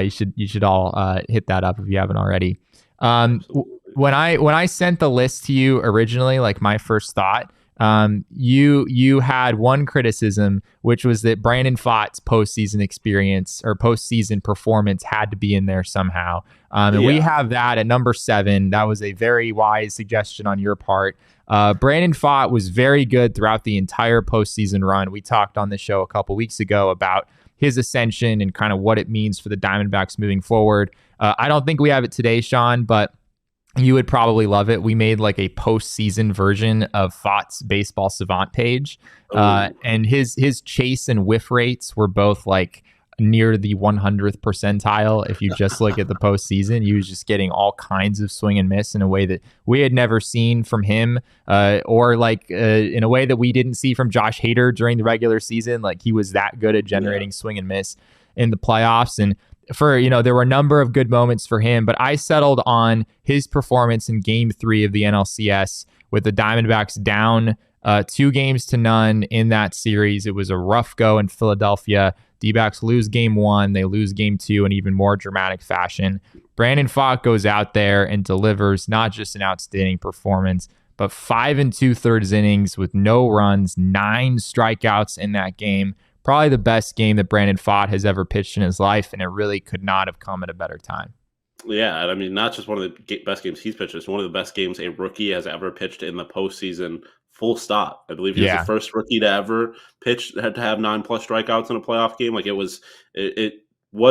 You should all hit that up if you haven't already. When I sent the list to you originally, like my first thought, you had one criticism, which was that Brandon Pfaadt's postseason experience or postseason performance had to be in there somehow. We have that at number 7. That was a very wise suggestion on your part. Brandon Pfaadt was very good throughout the entire postseason run. We talked on the show a couple weeks ago about his ascension and kind of what it means for the Diamondbacks moving forward. I don't think we have it today, Shawn, but you would probably love it. We made like a postseason version of Pfaadt's Baseball Savant page. And his chase and whiff rates were both like near the 100th percentile. If you just look at the postseason, he was just getting all kinds of swing and miss in a way that we had never seen from him, or like in a way that we didn't see from Josh Hader during the regular season. Like he was that good at generating swing and miss in the playoffs. And there were a number of good moments for him, but I settled on his performance in game 3 of the NLCS with the Diamondbacks down 2-0 in that series. It was a rough go in Philadelphia. D-backs lose game 1, they lose game 2 in even more dramatic fashion. Brandon Pfaadt goes out there and delivers not just an outstanding performance, but 5 2/3 innings with no runs, 9 strikeouts in that game. Probably the best game that Brandon Pfaadt has ever pitched in his life, and it really could not have come at a better time. Yeah, I mean, not just one of the best games he's pitched, it's one of the best games a rookie has ever pitched in the postseason. Full stop. I believe he was the first rookie to ever pitch, had to have 9+ strikeouts in a playoff game. Like it was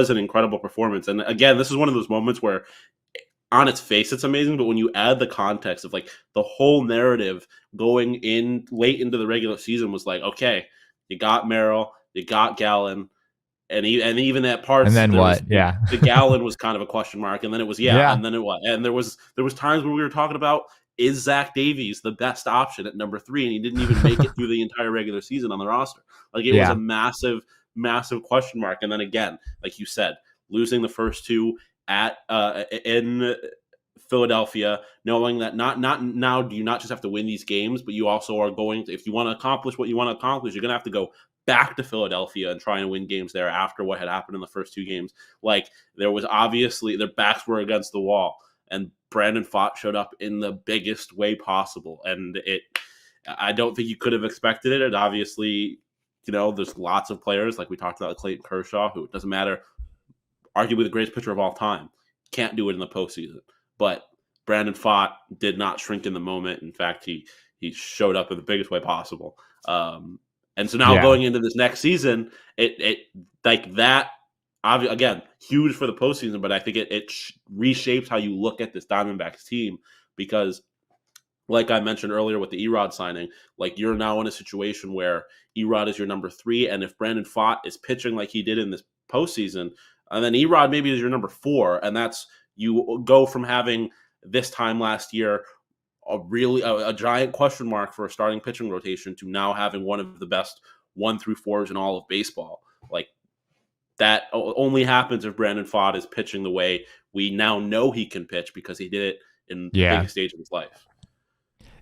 an incredible performance. And again, this is one of those moments where on its face, it's amazing. But when you add the context of like the whole narrative going in late into the regular season was like, okay, you got Merrill, you got Gallen, and even that part. And then what? The Gallen was kind of a question mark. And then it was, and then it was. And there was times where we were talking about, is Zach Davies the best option at number 3? And he didn't even make it through the entire regular season on the roster. Like it was a massive, massive question mark. And then again, like you said, losing the first 2 in Philadelphia, knowing that not now do you not just have to win these games, but you also are going to, if you want to accomplish what you want to accomplish, you're going to have to go back to Philadelphia and try and win games there after what had happened in the first 2 games. Like there was obviously their backs were against the wall, and Brandon Pfaadt showed up in the biggest way possible. And I don't think you could have expected it. And obviously, there's lots of players, like we talked about Clayton Kershaw, who, it doesn't matter, arguably the greatest pitcher of all time, can't do it in the postseason. But Brandon Pfaadt did not shrink in the moment. In fact, he showed up in the biggest way possible. And so now going into this next season, it like that, again, huge for the postseason, but I think it reshapes how you look at this Diamondbacks team, because like I mentioned earlier with the Erod signing, like you're now in a situation where Erod is your number 3, and if Brandon Pfaadt is pitching like he did in this postseason, and then Erod maybe is your number 4, and that's, you go from having this time last year a giant question mark for a starting pitching rotation to now having one of the best 1 through 4s in all of baseball. Like that only happens if Brandon Pfaadt is pitching the way we now know he can pitch, because he did it in the biggest stage of his life.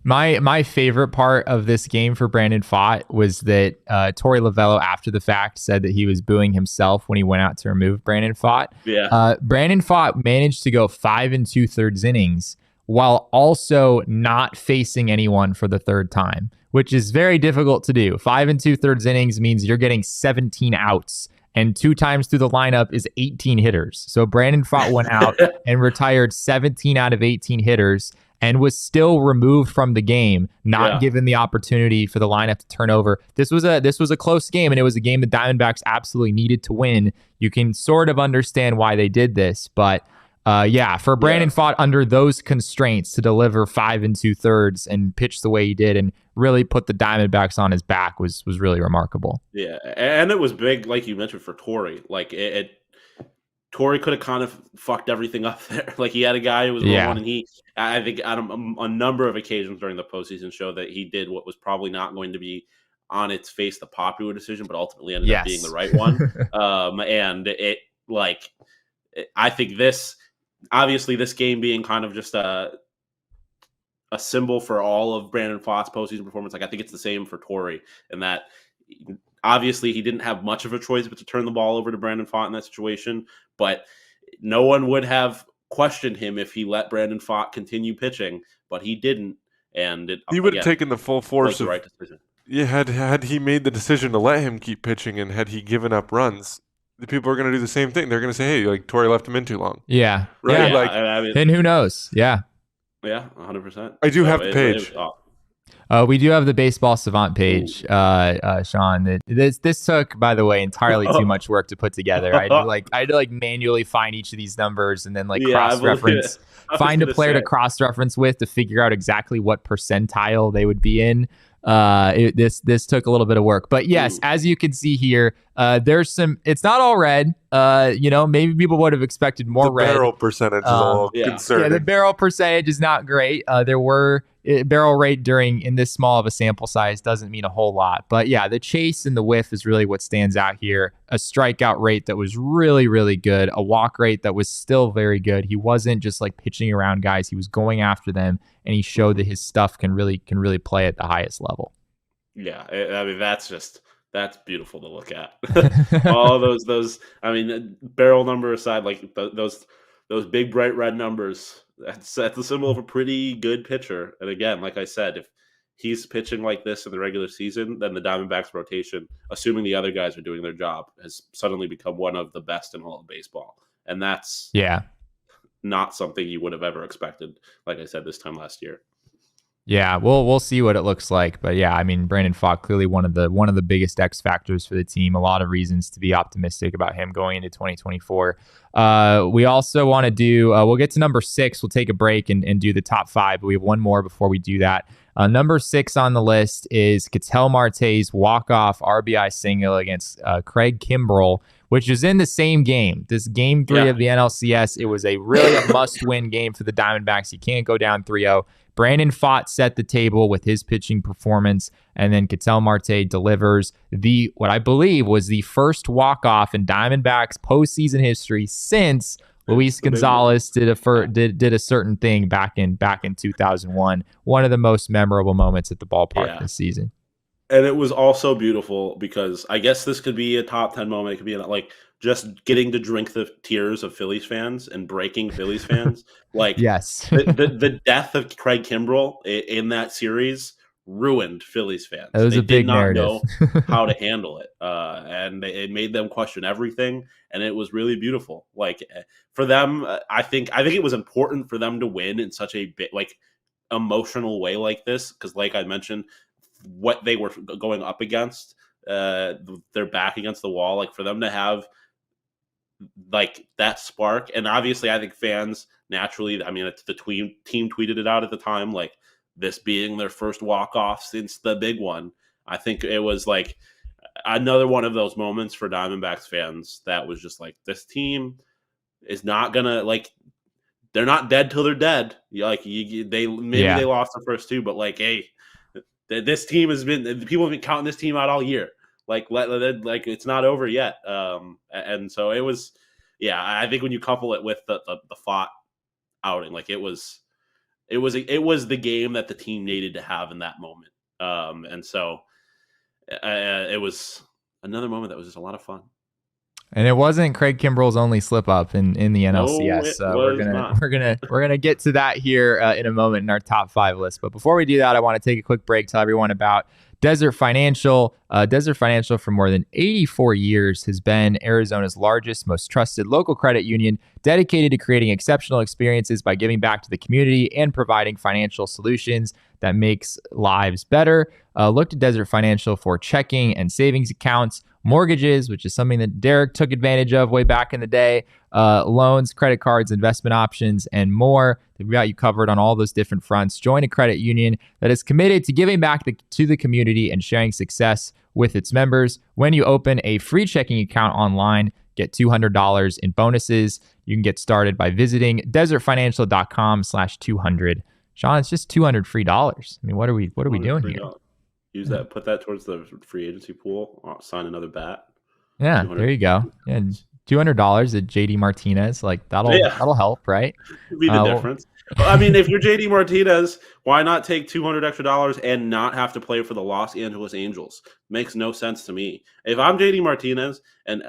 My favorite part of this game for Brandon Pfaadt was that Torey Lovullo, after the fact, said that he was booing himself when he went out to remove Brandon Pfaadt. Yeah. Brandon Pfaadt managed to go 5 2/3 innings while also not facing anyone for the 3rd time, which is very difficult to do. 5 2/3 innings means you're getting 17 outs. And 2 times through the lineup is 18 hitters. So Brandon Pfaadt went out and retired 17 out of 18 hitters and was still removed from the game, not given the opportunity for the lineup to turn over. This was a close game, and it was a game the Diamondbacks absolutely needed to win. You can sort of understand why they did this, but for Brandon Pfaadt under those constraints to deliver 5 2/3 and pitch the way he did and really put the Diamondbacks on his back was really remarkable. Yeah, and it was big, like you mentioned, for Torey. Like Torey could have kind of fucked everything up there. Like he had a guy who was rolling, and I think on a number of occasions during the postseason showed that he did what was probably not going to be on its face the popular decision, but ultimately ended up being the right one. And I think this game being kind of just a symbol for all of Brandon Pfaadt's postseason performance. Like I think it's the same for Torey, in that obviously he didn't have much of a choice but to turn the ball over to Brandon Pfaadt in that situation, but no one would have questioned him if he let Brandon Pfaadt continue pitching, but he didn't, and he would have taken the full force of the right decision. Yeah, had he made the decision to let him keep pitching, and had he given up runs, the people are going to do the same thing. They're going to say, "Hey, like Torey left him in too long." Yeah, right. Yeah. I mean, and who knows? Yeah. Yeah, 100%. I do have the page. We do have the Baseball Savant page, Shawn. This took, by the way, entirely too much work to put together. I had to manually find each of these numbers and then cross-reference, find a player to cross-reference with to figure out exactly what percentile they would be in. This took a little bit of work, but yes, as you can see here, there's some. It's not all red. Maybe people would have expected more red. The barrel percentage is a little concerning. Yeah, the barrel percentage is not great. Barrel rate in this small of a sample size doesn't mean a whole lot, but yeah, the chase and the whiff is really what stands out here. A strikeout rate that was really, really good. A walk rate that was still very good. He wasn't just pitching around guys. He was going after them, and he showed that his stuff can really play at the highest level. Yeah, I mean that's beautiful to look at. All those. I mean, barrel number aside, like those big bright red numbers. That's a symbol of a pretty good pitcher. And again, like I said, if he's pitching like this in the regular season, then the Diamondbacks rotation, assuming the other guys are doing their job, has suddenly become one of the best in all of baseball. And that's not something you would have ever expected, like I said, this time last year. Yeah, we'll see what it looks like, but yeah, I mean, Brandon Pfaadt, clearly one of the biggest X factors for the team. A lot of reasons to be optimistic about him going into 2024. We also want to do. We'll get to number 6. We'll take a break and do the top 5, but we have one more before we do that. Number 6 on the list is Ketel Marte's walk-off RBI single against Craig Kimbrell, which is in the same game. This game 3 of the NLCS. It was a must-win game for the Diamondbacks. You can't go down 3-0. Brandon Pfaadt set the table with his pitching performance, and then Ketel Marte delivers what I believe was the first walk-off in Diamondbacks postseason history since Luis Gonzalez did a certain thing back in 2001. One of the most memorable moments at the ballpark this season. And it was also beautiful because I guess this could be a top 10 moment. It could be like just getting to drink the tears of Phillies fans and breaking Phillies fans. Like, yes, the death of Craig Kimbrell in that series ruined Phillies fans. It was a big narrative. They did not know how to handle it, and it made them question everything. And it was really beautiful. Like for them, I think it was important for them to win in such a bit like emotional way like this because, like I mentioned, what they were going up against, their back against the wall, like for them to have like that spark. And obviously I think fans naturally, I mean, it's the team tweeted it out at the time, like this being their first walk-off since the big one. I think it was like another one of those moments for Diamondbacks fans that was just like, this team is not gonna, like, they're not dead till they're dead. Like they lost the first 2, but like, hey, this team people have been counting this team out all year. Like it's not over yet. And so it was, I think when you couple it with the Pfaadt outing, like it was the game that the team needed to have in that moment. And so it was another moment that was just a lot of fun. And it wasn't Craig Kimbrell's only slip up in the NLCS. So we're gonna get to that here in a moment in our top 5 list. But before we do that, I want to take a quick break, tell everyone about Desert Financial. Desert Financial for more than 84 years has been Arizona's largest, most trusted local credit union, dedicated to creating exceptional experiences by giving back to the community and providing financial solutions that makes lives better. Look to Desert Financial for checking and savings accounts, mortgages, which is something that Derek took advantage of way back in the day, loans, credit cards, investment options, and more. They've got you covered on all those different fronts. Join a credit union that is committed to giving back to the community and sharing success with its members. When you open a free checking account online, get $200 in bonuses. You can get started by visiting desertfinancial.com/200. Shawn, it's just $200 free dollars. I mean, what are we doing here? Use that, put that towards the free agency pool, sign another bat. Yeah, there you go. And $200 at JD Martinez, like that'll help, right? Be the difference. I mean, if you're JD Martinez, why not take $200 extra and not have to play for the Los Angeles Angels? Makes no sense to me. If I'm JD Martinez, and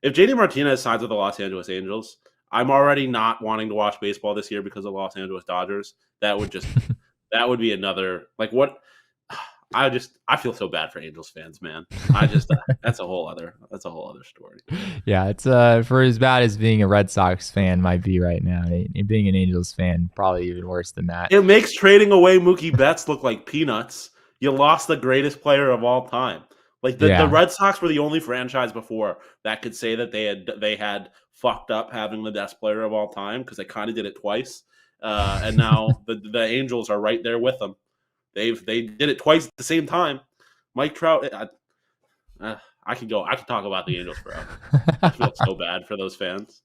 if JD Martinez signs with the Los Angeles Angels, I'm already not wanting to watch baseball this year because of Los Angeles Dodgers. That would be another, like, what? I feel so bad for Angels fans, man. That's a whole other story. Yeah, it's for as bad as being a Red Sox fan might be right now. Being an Angels fan, probably even worse than that. It makes trading away Mookie Betts look like peanuts. You lost the greatest player of all time. Like the Red Sox were the only franchise before that could say that they had fucked up having the best player of all time because they kind of did it twice. And now the Angels are right there with them. They did it twice at the same time. Mike Trout. I could talk about the Angels forever. I feel so bad for those fans.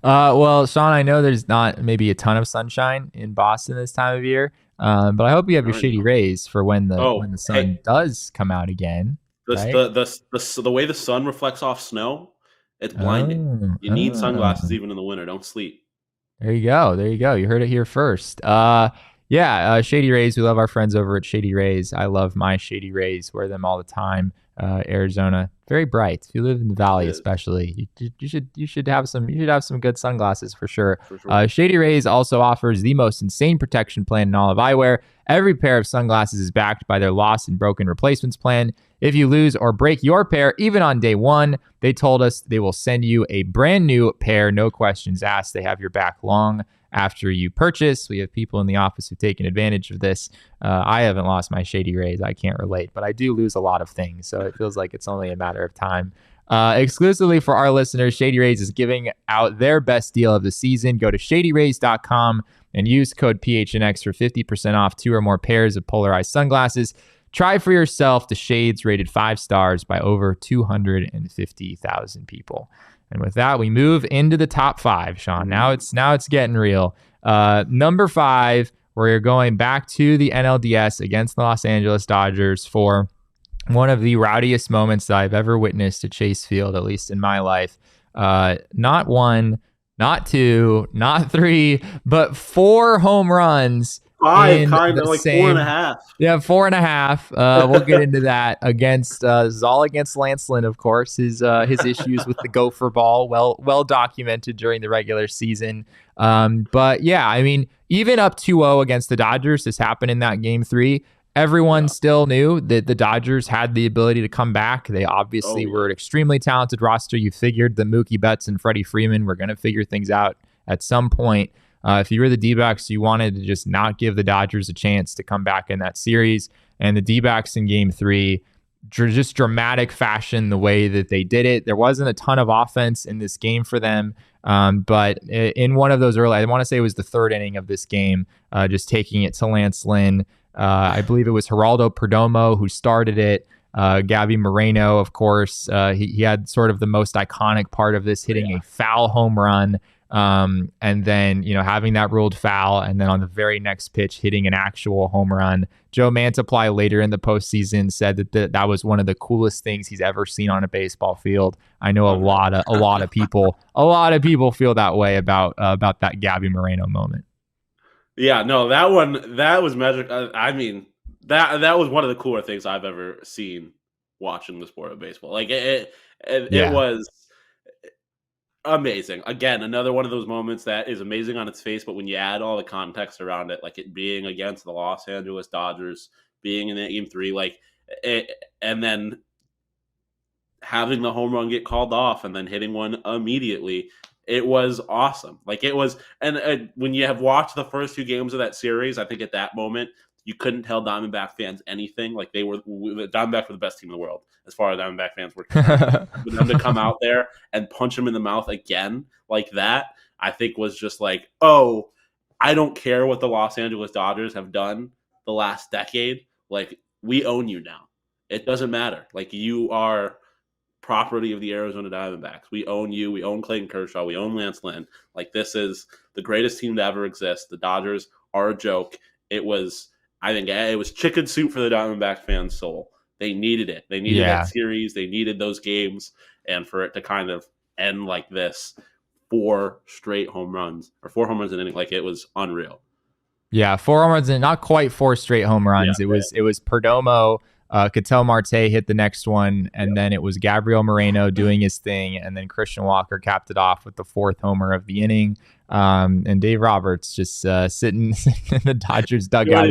Well, Shawn, I know there's not maybe a ton of sunshine in Boston this time of year, but I hope you have your shady rays for when the sun does come out again. The way the sun reflects off snow, it's blinding. You need sunglasses even in the winter. Don't sleep. There you go. You heard it here first. Yeah, Shady Rays. We love our friends over at Shady Rays. I love my Shady Rays. Wear them all the time. Arizona, very bright. If you live in the valley, especially, you should have some good sunglasses for sure. Shady Rays also offers the most insane protection plan in all of eyewear. Every pair of sunglasses is backed by their lost and broken replacements plan. If you lose or break your pair, even on day one, they told us they will send you a brand new pair, no questions asked. They have your back long after you purchase. We have people in the office who've taken advantage of this. I haven't lost my Shady Rays. I can't relate, but I do lose a lot of things, so it feels like it's only a matter of time. Exclusively for our listeners, Shady Rays is giving out their best deal of the season. Go to shadyrays.com and use code PHNX for 50% off 2 or more pairs of polarized sunglasses. Try for yourself the shades rated 5 stars by over 250,000 people. And with that, we move into the top 5, Sean. Now it's getting real. Number 5, we're going back to the NLDS against the Los Angeles Dodgers for one of the rowdiest moments that I've ever witnessed at Chase Field, at least in my life. Not 1, not 2, not 3, but 4 home runs. 5, kind of like 4.5. Yeah, 4.5. We'll get into that against all against Lance Lynn, of course. His issues with the gopher ball, well documented during the regular season. But yeah, I mean, even up 2-0 against the Dodgers, this happened in that game 3. Everyone still knew that the Dodgers had the ability to come back. They obviously were an extremely talented roster. You figured that Mookie Betts and Freddie Freeman were going to figure things out at some point. If you were the D-backs, you wanted to just not give the Dodgers a chance to come back in that series. And the D-backs in game 3, just dramatic fashion, the way that they did it. There wasn't a ton of offense in this game for them. But in one of those early, I want to say it was the 3rd inning of this game, just taking it to Lance Lynn. I believe it was Geraldo Perdomo who started it. Gabby Moreno, of course, he had sort of the most iconic part of this, hitting a foul home run. And then, having that ruled foul, and then on the very next pitch, hitting an actual home run. Joe Mantiply later in the postseason said that was one of the coolest things he's ever seen on a baseball field. I know a lot of people feel that way about that Gabby Moreno moment. Yeah, no, that was magic. I mean, that was one of the cooler things I've ever seen watching the sport of baseball. Like it was amazing. Again, another one of those moments that is amazing on its face, but when you add all the context around it, like it being against the Los Angeles Dodgers, being in that game 3, like it, and then having the home run get called off and then hitting one immediately, it was awesome. Like it was, and when you have watched the first 2 games of that series, I think at that moment you couldn't tell Diamondback fans anything. Like the Diamondbacks were the best team in the world as far as Diamondback fans were concerned. For them to come out there and punch him in the mouth again like that, I think was just like, oh, I don't care what the Los Angeles Dodgers have done the last decade. Like, we own you now. It doesn't matter. Like, you are property of the Arizona Diamondbacks. We own you. We own Clayton Kershaw. We own Lance Lynn. Like, this is the greatest team to ever exist. The Dodgers are a joke. I think it was chicken soup for the Diamondback fans' soul. They needed it. They needed that series. They needed those games. And for it to kind of end like this, 4 straight home runs, or 4 home runs in an inning, like, it was unreal. Yeah, 4 home runs and not quite 4 straight home runs. It was Perdomo. Ketel Marte hit the next one, and then it was Gabriel Moreno doing his thing, and then Christian Walker capped it off with the 4th homer of the inning. And Dave Roberts just sitting in the Dodgers dugout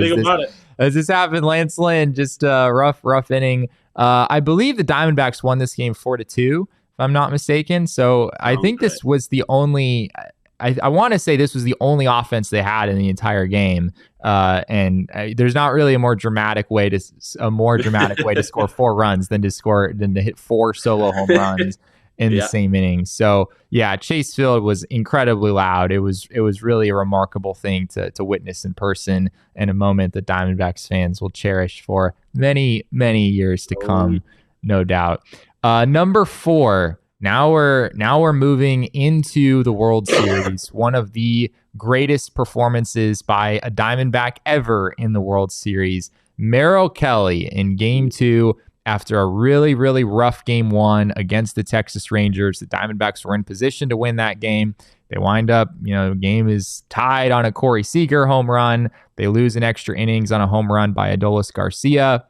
as this happened. Lance Lynn, just rough inning. I believe the Diamondbacks won this game 4-2, if I'm not mistaken. So I think this was the only. I want to say this was the only offense they had in the entire game, and there's not really a more dramatic way to score 4 runs than to hit 4 solo home runs in the same inning. So yeah, Chase Field was incredibly loud. It was really a remarkable thing to witness in person, and a moment that Diamondbacks fans will cherish for many years to come, no doubt. Number 4. Now we're moving into the World Series, one of the greatest performances by a Diamondback ever in the World Series. Merrill Kelly in Game 2 after a really, really rough game one against the Texas Rangers. The Diamondbacks were in position to win that game. They wind up, the game is tied on a Corey Seager home run. They lose in extra innings on a home run by Adolis Garcia.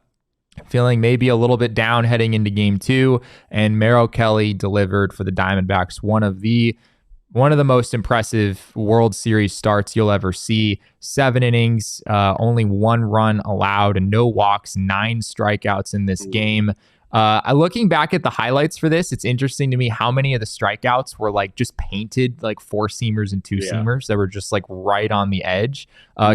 Feeling maybe a little bit down heading into game two, and Merrill Kelly delivered for the Diamondbacks one of the most impressive World Series starts you'll ever see. 7 innings, only 1 run allowed, and no walks, 9 strikeouts in this game. Looking back at the highlights for this, it's interesting to me how many of the strikeouts were like just painted like 4-seamers and 2-seamers that were just like right on the edge.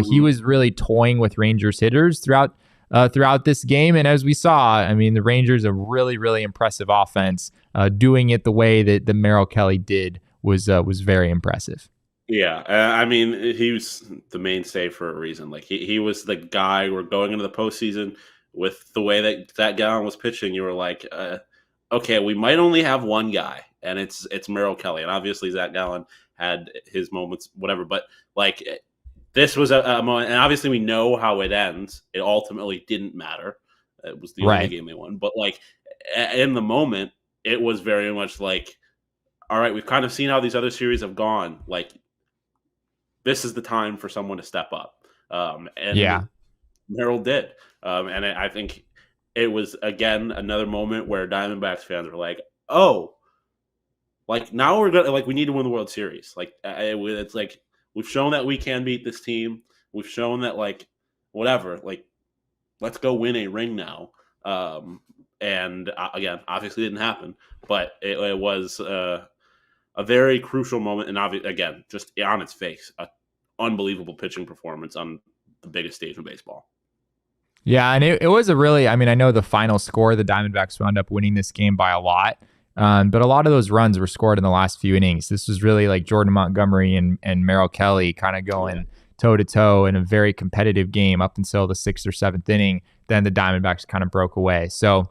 He was really toying with Rangers hitters throughout this game. And as we saw, I mean, the Rangers, a really, really impressive offense. Doing it the way that the Merrill Kelly did was very impressive. Yeah, I mean, he was the mainstay for a reason. Like he was the guy. We're going into the postseason with the way that Gallen was pitching. You were like, okay, we might only have one guy, and it's Merrill Kelly. And obviously, Zach Gallen had his moments, whatever. But like, this was a moment, and obviously we know how it ends. It ultimately didn't matter. It was the only game they won. But like in the moment, it was very much like, all right, we've kind of seen how these other series have gone. Like, this is the time for someone to step up. And Merrill did. And I think it was, again, another moment where Diamondbacks fans were like, oh, like now we need to win the World Series. Like, it's like, we've shown that we can beat this team. We've shown that, like, whatever, like, let's go win a ring now. And again, obviously didn't happen, but it was a very crucial moment. And again, just on its face, an unbelievable pitching performance on the biggest stage in baseball. Yeah, and it was a really, I mean, I know the final score, the Diamondbacks wound up winning this game by a lot. But a lot of those runs were scored in the last few innings. This was really like Jordan Montgomery and Merrill Kelly kind of going toe-to-toe in a very competitive game up until the 6th or 7th inning. Then the Diamondbacks kind of broke away. So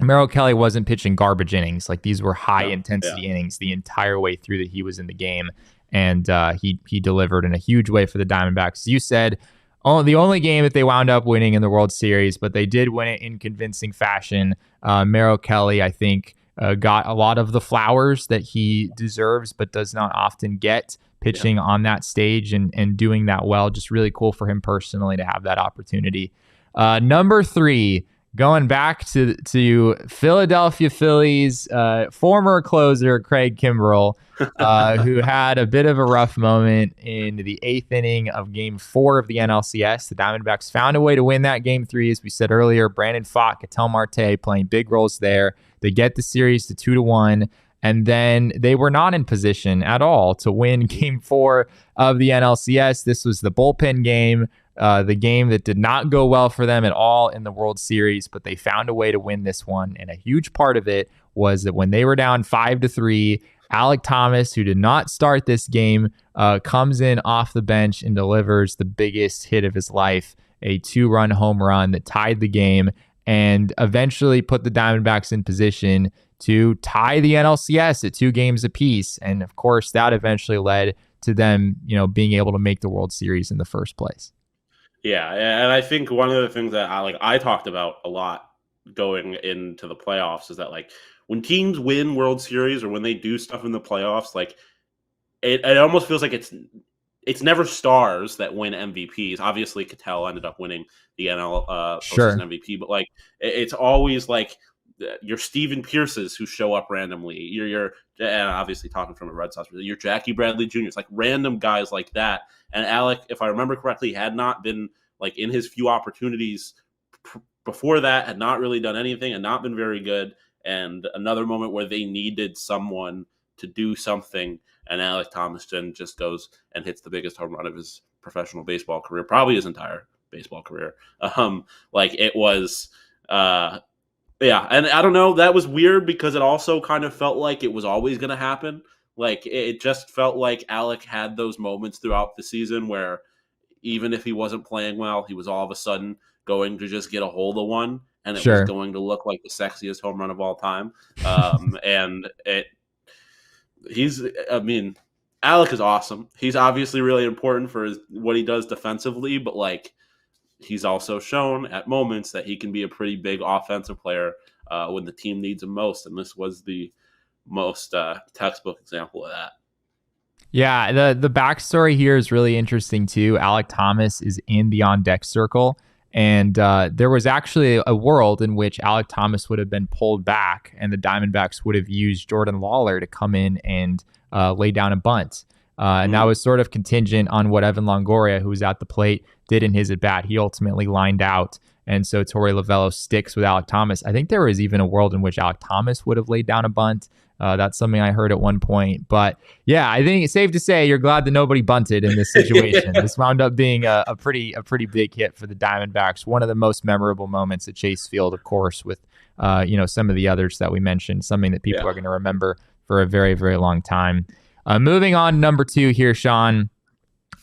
Merrill Kelly wasn't pitching garbage innings. Like, these were high-intensity innings the entire way through that he was in the game. And he delivered in a huge way for the Diamondbacks. You said the only game that they wound up winning in the World Series, but they did win it in convincing fashion. Merrill Kelly, I think, got a lot of the flowers that he deserves, but does not often get, pitching on that stage and doing that well. Just really cool for him personally to have that opportunity. Number 3, going back to Philadelphia Phillies, former closer Craig Kimbrell, who had a bit of a rough moment in the 8th inning of Game 4 of the NLCS. The Diamondbacks found a way to win that Game 3, as we said earlier. Brandon Pfaadt, Ketel Marte playing big roles there. They get the series to 2-1, and then they were not in position at all to win Game 4 of the NLCS. This was the bullpen game, the game that did not go well for them at all in the World Series, but they found a way to win this one. And a huge part of it was that when they were down 5-3, Alec Thomas, who did not start this game, comes in off the bench and delivers the biggest hit of his life, a 2-run home run that tied the game and eventually put the Diamondbacks in position to tie the NLCS at 2 games apiece. And of course, that eventually led to them, being able to make the World Series in the first place. Yeah, and I think one of the things that I talked about a lot going into the playoffs is that, like, when teams win World Series or when they do stuff in the playoffs, like, it almost feels like it's never stars that win MVPs. Obviously, Ketel ended up winning the NL postseason MVP, but like it's always like your Steven Pierces who show up randomly. You're and obviously talking from a Red Sox, your Jackie Bradley Jr. It's like random guys like that. And Alec, if I remember correctly, had not been like in his few opportunities before that, had not really done anything and not been very good. And another moment where they needed someone to do something, and Alec Thomas just goes and hits the biggest home run of his professional baseball career, probably his entire baseball career. Like it was, and I don't know, that was weird because it also kind of felt like it was always going to happen. Like it just felt like Alec had those moments throughout the season where even if he wasn't playing well, he was all of a sudden going to just get a hold of one, and it was going to look like the sexiest home run of all time. And Alec is awesome. He's obviously really important for what he does defensively, but like he's also shown at moments that he can be a pretty big offensive player when the team needs them most. And this was the most textbook example of that. Yeah, the backstory here is really interesting too. Alec Thomas is in the on-deck circle, and there was actually a world in which Alec Thomas would have been pulled back, and the Diamondbacks would have used Jordan Lawler to come in and lay down a bunt. And that was sort of contingent on what Evan Longoria, who was at the plate, did in his at-bat. He ultimately lined out, and so Torey Lovullo sticks with Alec Thomas. I think there was even a world in which Alec Thomas would have laid down a bunt. That's something I heard at one point. But yeah, I think it's safe to say you're glad that nobody bunted in this situation. This wound up being a pretty big hit for the Diamondbacks. One of the most memorable moments at Chase Field, of course, with some of the others that we mentioned, something that people are going to remember for a very, very long time. Moving on, number 2 here, Sean.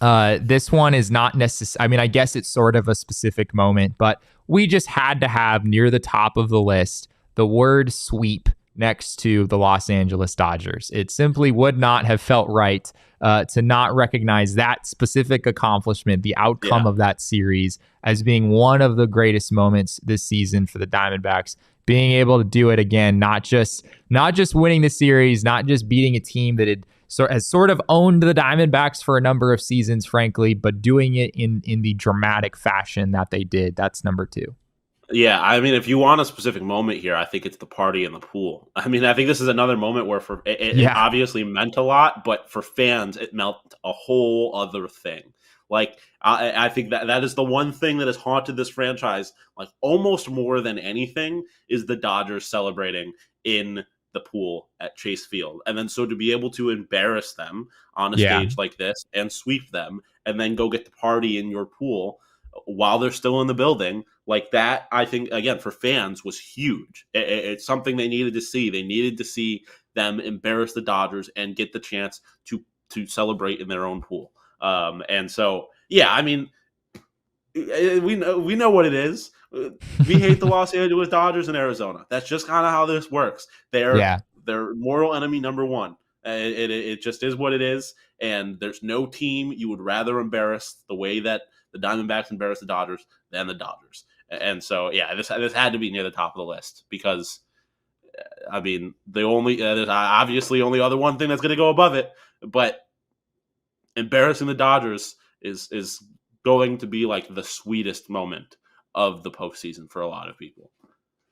This one is not necessary. I mean, I guess it's sort of a specific moment, but we just had to have near the top of the list the word sweep next to the Los Angeles Dodgers. It simply would not have felt right to not recognize that specific accomplishment, the outcome of that series, as being one of the greatest moments this season for the Diamondbacks. Being able to do it again, not just winning the series, not just beating a team that has sort of owned the Diamondbacks for a number of seasons, frankly, but doing it in the dramatic fashion that they did. That's number 2. Yeah, I mean, if you want a specific moment here, I think it's the party in the pool. I mean, I think this is another moment where it obviously meant a lot, but for fans, it meant a whole other thing. Like, I think that is the one thing that has haunted this franchise, like almost more than anything, is the Dodgers celebrating in the pool at Chase Field. And then so to be able to embarrass them on a stage like this and sweep them and then go get the party in your pool while they're still in the building, like that, I think, again, for fans was huge. It's something they needed to see. They needed to see them embarrass the Dodgers and get the chance to celebrate in their own pool. And so, yeah, I mean, we know what it is. We hate the Los Angeles Dodgers in Arizona. That's just kind of how this works. They're mortal enemy number 1. It just is what it is. And there's no team you would rather embarrass the way that the Diamondbacks embarrass the Dodgers than the Dodgers. And so, yeah, this had to be near the top of the list because, I mean, there's obviously only other one thing that's going to go above it, but embarrassing the Dodgers is going to be like the sweetest moment of the postseason for a lot of people.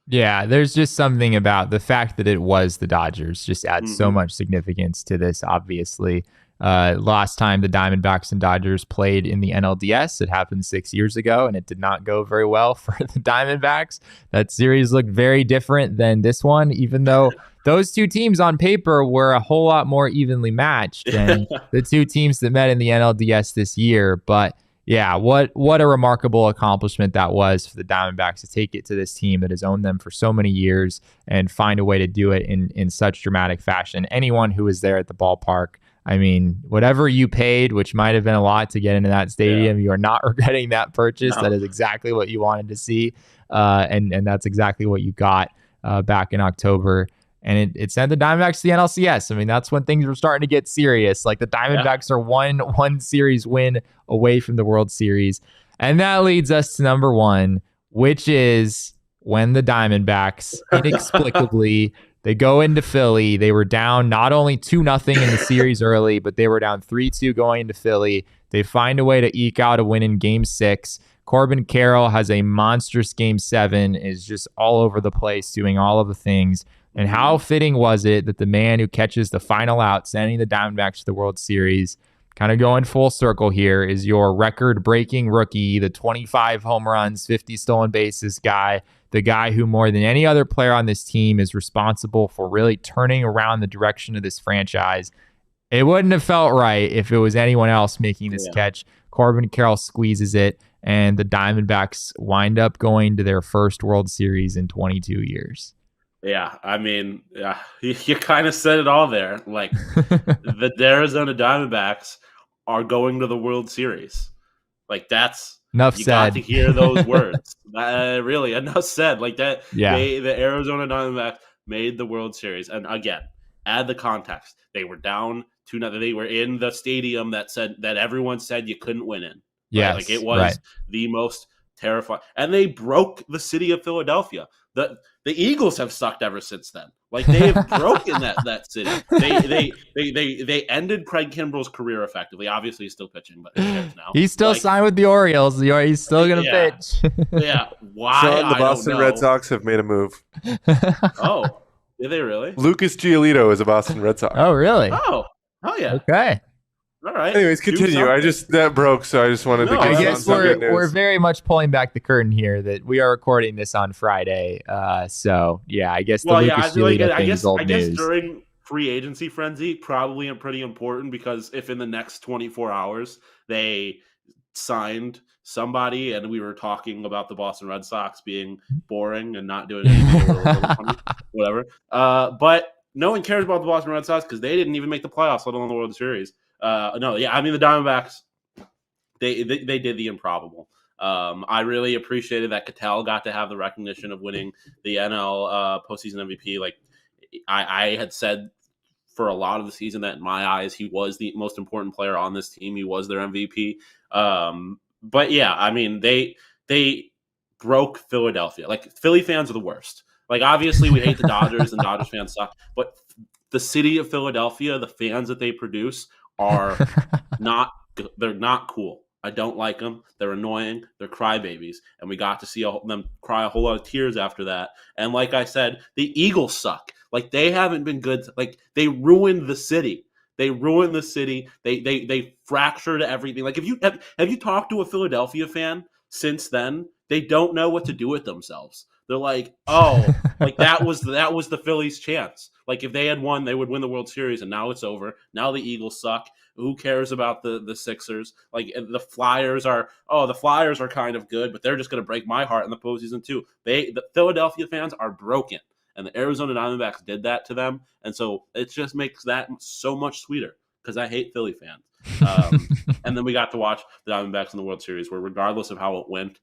Yeah, there's just something about the fact that it was the Dodgers just adds so much significance to this, obviously. Last time the Diamondbacks and Dodgers played in the NLDS, it happened 6 years ago, and it did not go very well for the Diamondbacks. That series looked very different than this one, even though those two teams on paper were a whole lot more evenly matched than the two teams that met in the NLDS this year. But yeah, what a remarkable accomplishment that was for the Diamondbacks to take it to this team that has owned them for so many years and find a way to do it in such dramatic fashion. Anyone who was there at the ballpark, I mean, whatever you paid, which might have been a lot to get into that stadium, you are not regretting that purchase. No. That is exactly what you wanted to see. And that's exactly what you got back in October. And it sent the Diamondbacks to the NLCS. I mean, that's when things were starting to get serious. Like the Diamondbacks are one series win away from the World Series. And that leads us to number 1, which is when the Diamondbacks inexplicably they go into Philly. They were down not only 2-0 in the series early, but they were down 3-2 going into Philly. They find a way to eke out a win in Game 6. Corbin Carroll has a monstrous Game 7, is just all over the place, doing all of the things. And how fitting was it that the man who catches the final out, sending the Diamondbacks to the World Series, kind of going full circle here, is your record-breaking rookie, the 25 home runs, 50 stolen bases guy, the guy who more than any other player on this team is responsible for really turning around the direction of this franchise. It wouldn't have felt right if it was anyone else making this catch. Corbin Carroll squeezes it, and the Diamondbacks wind up going to their first World Series in 22 years. Yeah, I mean, you kind of said it all there. Like, the Arizona Diamondbacks are going to the World Series. Like, that's enough you said. Got to hear those words. Really, enough said. Like that. Yeah. The Arizona Diamondbacks made the World Series, and again, add the context. They were down 2-0. They were in the stadium that everyone said you couldn't win in. Yeah, like it was the most terrifying. And they broke the city of Philadelphia. The Eagles have sucked ever since then. Like, they have broken that city. They ended Craig Kimbrell's career effectively. Obviously, he's still pitching, but who cares now? He's still signed with the Orioles. He's still going to pitch. Yeah. Why? Sean, the Boston Red Sox have made a move. Oh, did they really? Lucas Giolito is a Boston Red Sox. Oh, really? Oh yeah. Okay. All right. Anyways, continue. That broke, so I just wanted to. I guess we're very much pulling back the curtain here. That we are recording this on Friday. So yeah, I guess the Lucas Giolito thing is old news. During free agency frenzy, probably pretty important, because if in the next 24 hours they signed somebody and we were talking about the Boston Red Sox being boring and not doing anything, whatever. But no one cares about the Boston Red Sox because they didn't even make the playoffs, let alone the World Series. The Diamondbacks, they did the improbable. I really appreciated that Ketel got to have the recognition of winning the NL postseason MVP. Like I had said for a lot of the season that in my eyes he was the most important player on this team. He was their MVP. But yeah, I mean they broke Philadelphia. Like, Philly fans are the worst. Like, obviously we hate the Dodgers and Dodgers fans suck, but the city of Philadelphia, the fans that they produce are they're not cool. I don't like them. They're annoying. They're crybabies. And we got to see them cry a whole lot of tears after that. And like I said, the Eagles suck. Like, they haven't been good. Like, they ruined the city. They fractured everything. Like, have you talked to a Philadelphia fan since then? They don't know what to do with themselves. They're like, oh, like that was the Phillies' chance. Like, if they had won, they would win the World Series, and now it's over. Now the Eagles suck. Who cares about the Sixers? Like, the Flyers are kind of good, but they're just going to break my heart in the postseason too. The Philadelphia fans are broken, and the Arizona Diamondbacks did that to them, and so it just makes that so much sweeter because I hate Philly fans. And then we got to watch the Diamondbacks in the World Series, where regardless of how it went,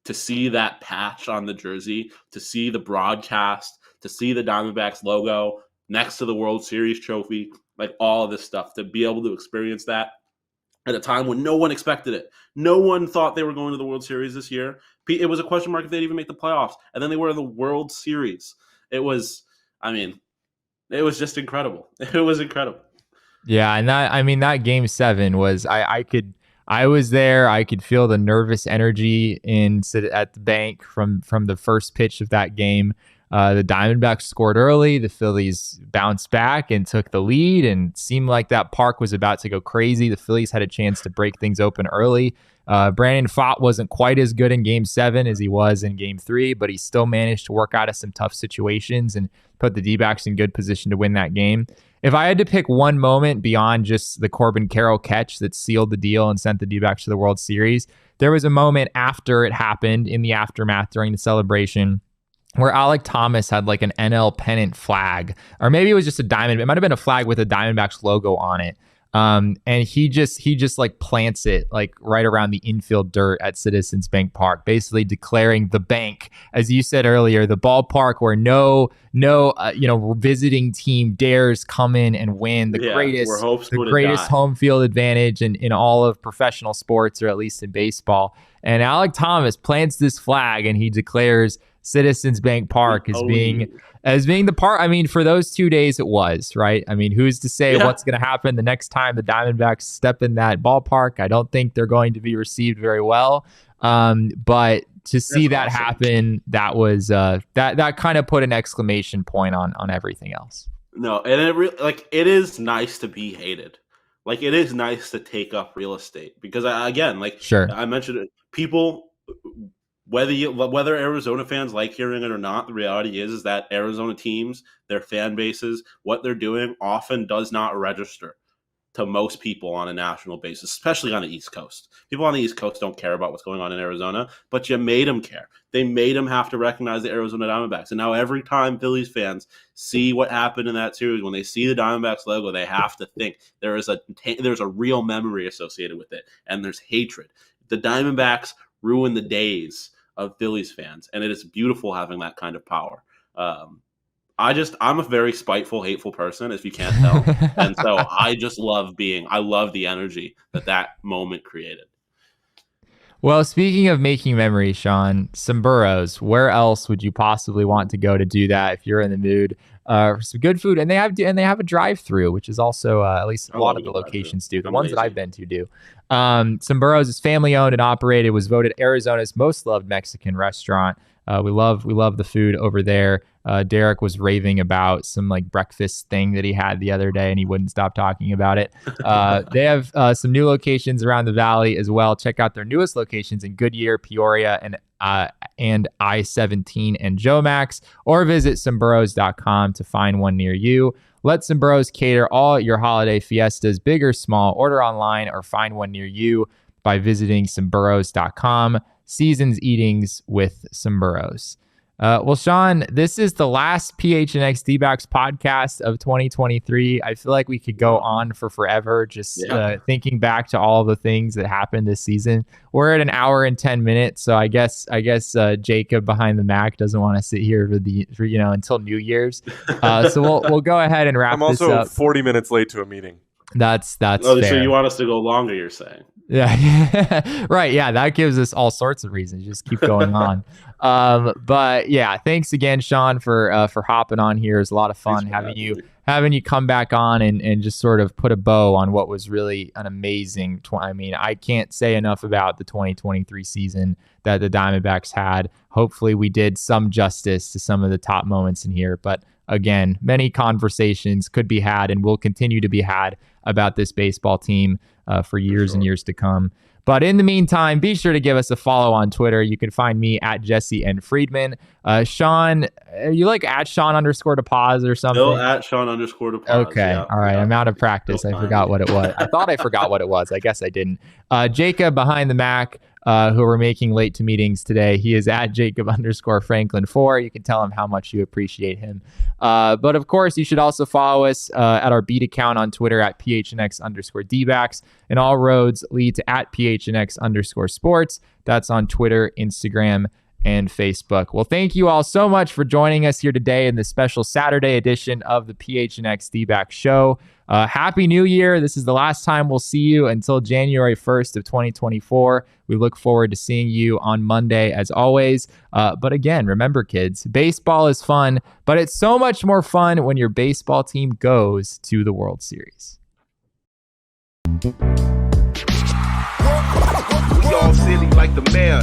to see that patch on the jersey, to see the broadcast, to see the Diamondbacks logo next to the World Series trophy, like all of this stuff, to be able to experience that at a time when no one expected it. No one thought they were going to the World Series this year. It was a question mark if they'd even make the playoffs. And then they were in the World Series. It was just incredible. It was incredible. Yeah, and that Game 7 was I was there. I could feel the nervous energy at the bank from the first pitch of that game. The Diamondbacks scored early. The Phillies bounced back and took the lead, and seemed like that park was about to go crazy. The Phillies had a chance to break things open early. Brandon Pfaadt wasn't quite as good in Game 7 as he was in Game 3, but he still managed to work out of some tough situations and put the D-backs in good position to win that game. If I had to pick one moment beyond just the Corbin Carroll catch that sealed the deal and sent the D-backs to the World Series, there was a moment after it happened, in the aftermath during the celebration, where Alec Thomas had like an NL pennant flag, or maybe it was just a diamond. It might have been a flag with a Diamondbacks logo on it. And he just like plants it like right around the infield dirt at Citizens Bank Park, basically declaring the bank, as you said earlier, the ballpark where no visiting team dares come in and win the greatest home field advantage in all of professional sports, or at least in baseball. And Alec Thomas plants this flag and he declares Citizens Bank Park as being the park. I mean, for those 2 days it was, right? I mean, who's to say what's going to happen the next time the Diamondbacks step in that ballpark? I don't think they're going to be received very well. But to see that happen, that was that kind of put an exclamation point on everything else. No, and it is nice to be hated. Like, it is nice to take up real estate because I mentioned it, people. Whether Arizona fans like hearing it or not, the reality is that Arizona teams, their fan bases, what they're doing often does not register to most people on a national basis, especially on the East Coast. People on the East Coast don't care about what's going on in Arizona, but you made them care. They made them have to recognize the Arizona Diamondbacks. And now every time Phillies fans see what happened in that series, when they see the Diamondbacks logo, they have to think there's a real memory associated with it, and there's hatred. The Diamondbacks ruin the days of Phillies fans, and it is beautiful having that kind of power. I'm a very spiteful, hateful person, if you can't tell. And so I love the energy that moment created. Well, speaking of making memories, Shawn, some burros. Where else would you possibly want to go to do that if you're in the mood for some good food? And they have a drive-through, which is also at least a lot of the locations do. The ones that I've been to do. Some burros is family owned and operated. Was voted Arizona's most loved Mexican restaurant. We love the food over there. Derek was raving about some like breakfast thing that he had the other day, and he wouldn't stop talking about it. They have some new locations around the valley as well. Check out their newest locations in Goodyear, Peoria, and I-17 and Jomax, or visit someburros.com to find one near you. Let Someburros cater all your holiday fiestas, big or small. Order online or find one near you by visiting someburros.com. Seasons eatings with Someburros. Well, Shawn, this is the last PHNX D-backs podcast of 2023. I feel like we could go on for forever just thinking back to all the things that happened this season. We're at an hour and 10 minutes, so I guess Jacob behind the Mac doesn't want to sit here for until New Year's. So we'll go ahead and wrap this up. I'm also 40 minutes late to a meeting. That's fair. So you want us to go longer, you're saying? Yeah. Right. Yeah. That gives us all sorts of reasons. Just keep going on. But yeah, thanks again, Shawn, for hopping on here. It was a lot of fun having you come back on and just sort of put a bow on what was really an amazing. I can't say enough about the 2023 season that the Diamondbacks had. Hopefully we did some justice to some of the top moments in here, but again, many conversations could be had and will continue to be had about this baseball team for years and years to come. But in the meantime, be sure to give us a follow on Twitter. You can find me at Jesse and Friedman. Shawn, you like at Shawn_Depaz or something? Still at Shawn_Depaz. Okay. Yeah. All right. I'm out of practice. I forgot what it was. I thought I forgot what it was. I guess I didn't. Jacob behind the Mac, who we're making late to meetings today. He is at Jacob_Franklin4. You can tell him how much you appreciate him. But of course, you should also follow us at our beat account on Twitter at PHNX_Dbacks. And all roads lead to at PHNX_sports. That's on Twitter, Instagram, and Facebook. Well, thank you all so much for joining us here today in this special Saturday edition of the PHNX D-Backs Show. Happy New Year. This is the last time we'll see you until January 1st of 2024. We look forward to seeing you on Monday as always. But again, remember kids, baseball is fun, but it's so much more fun when your baseball team goes to the World Series. We all silly like the mayor.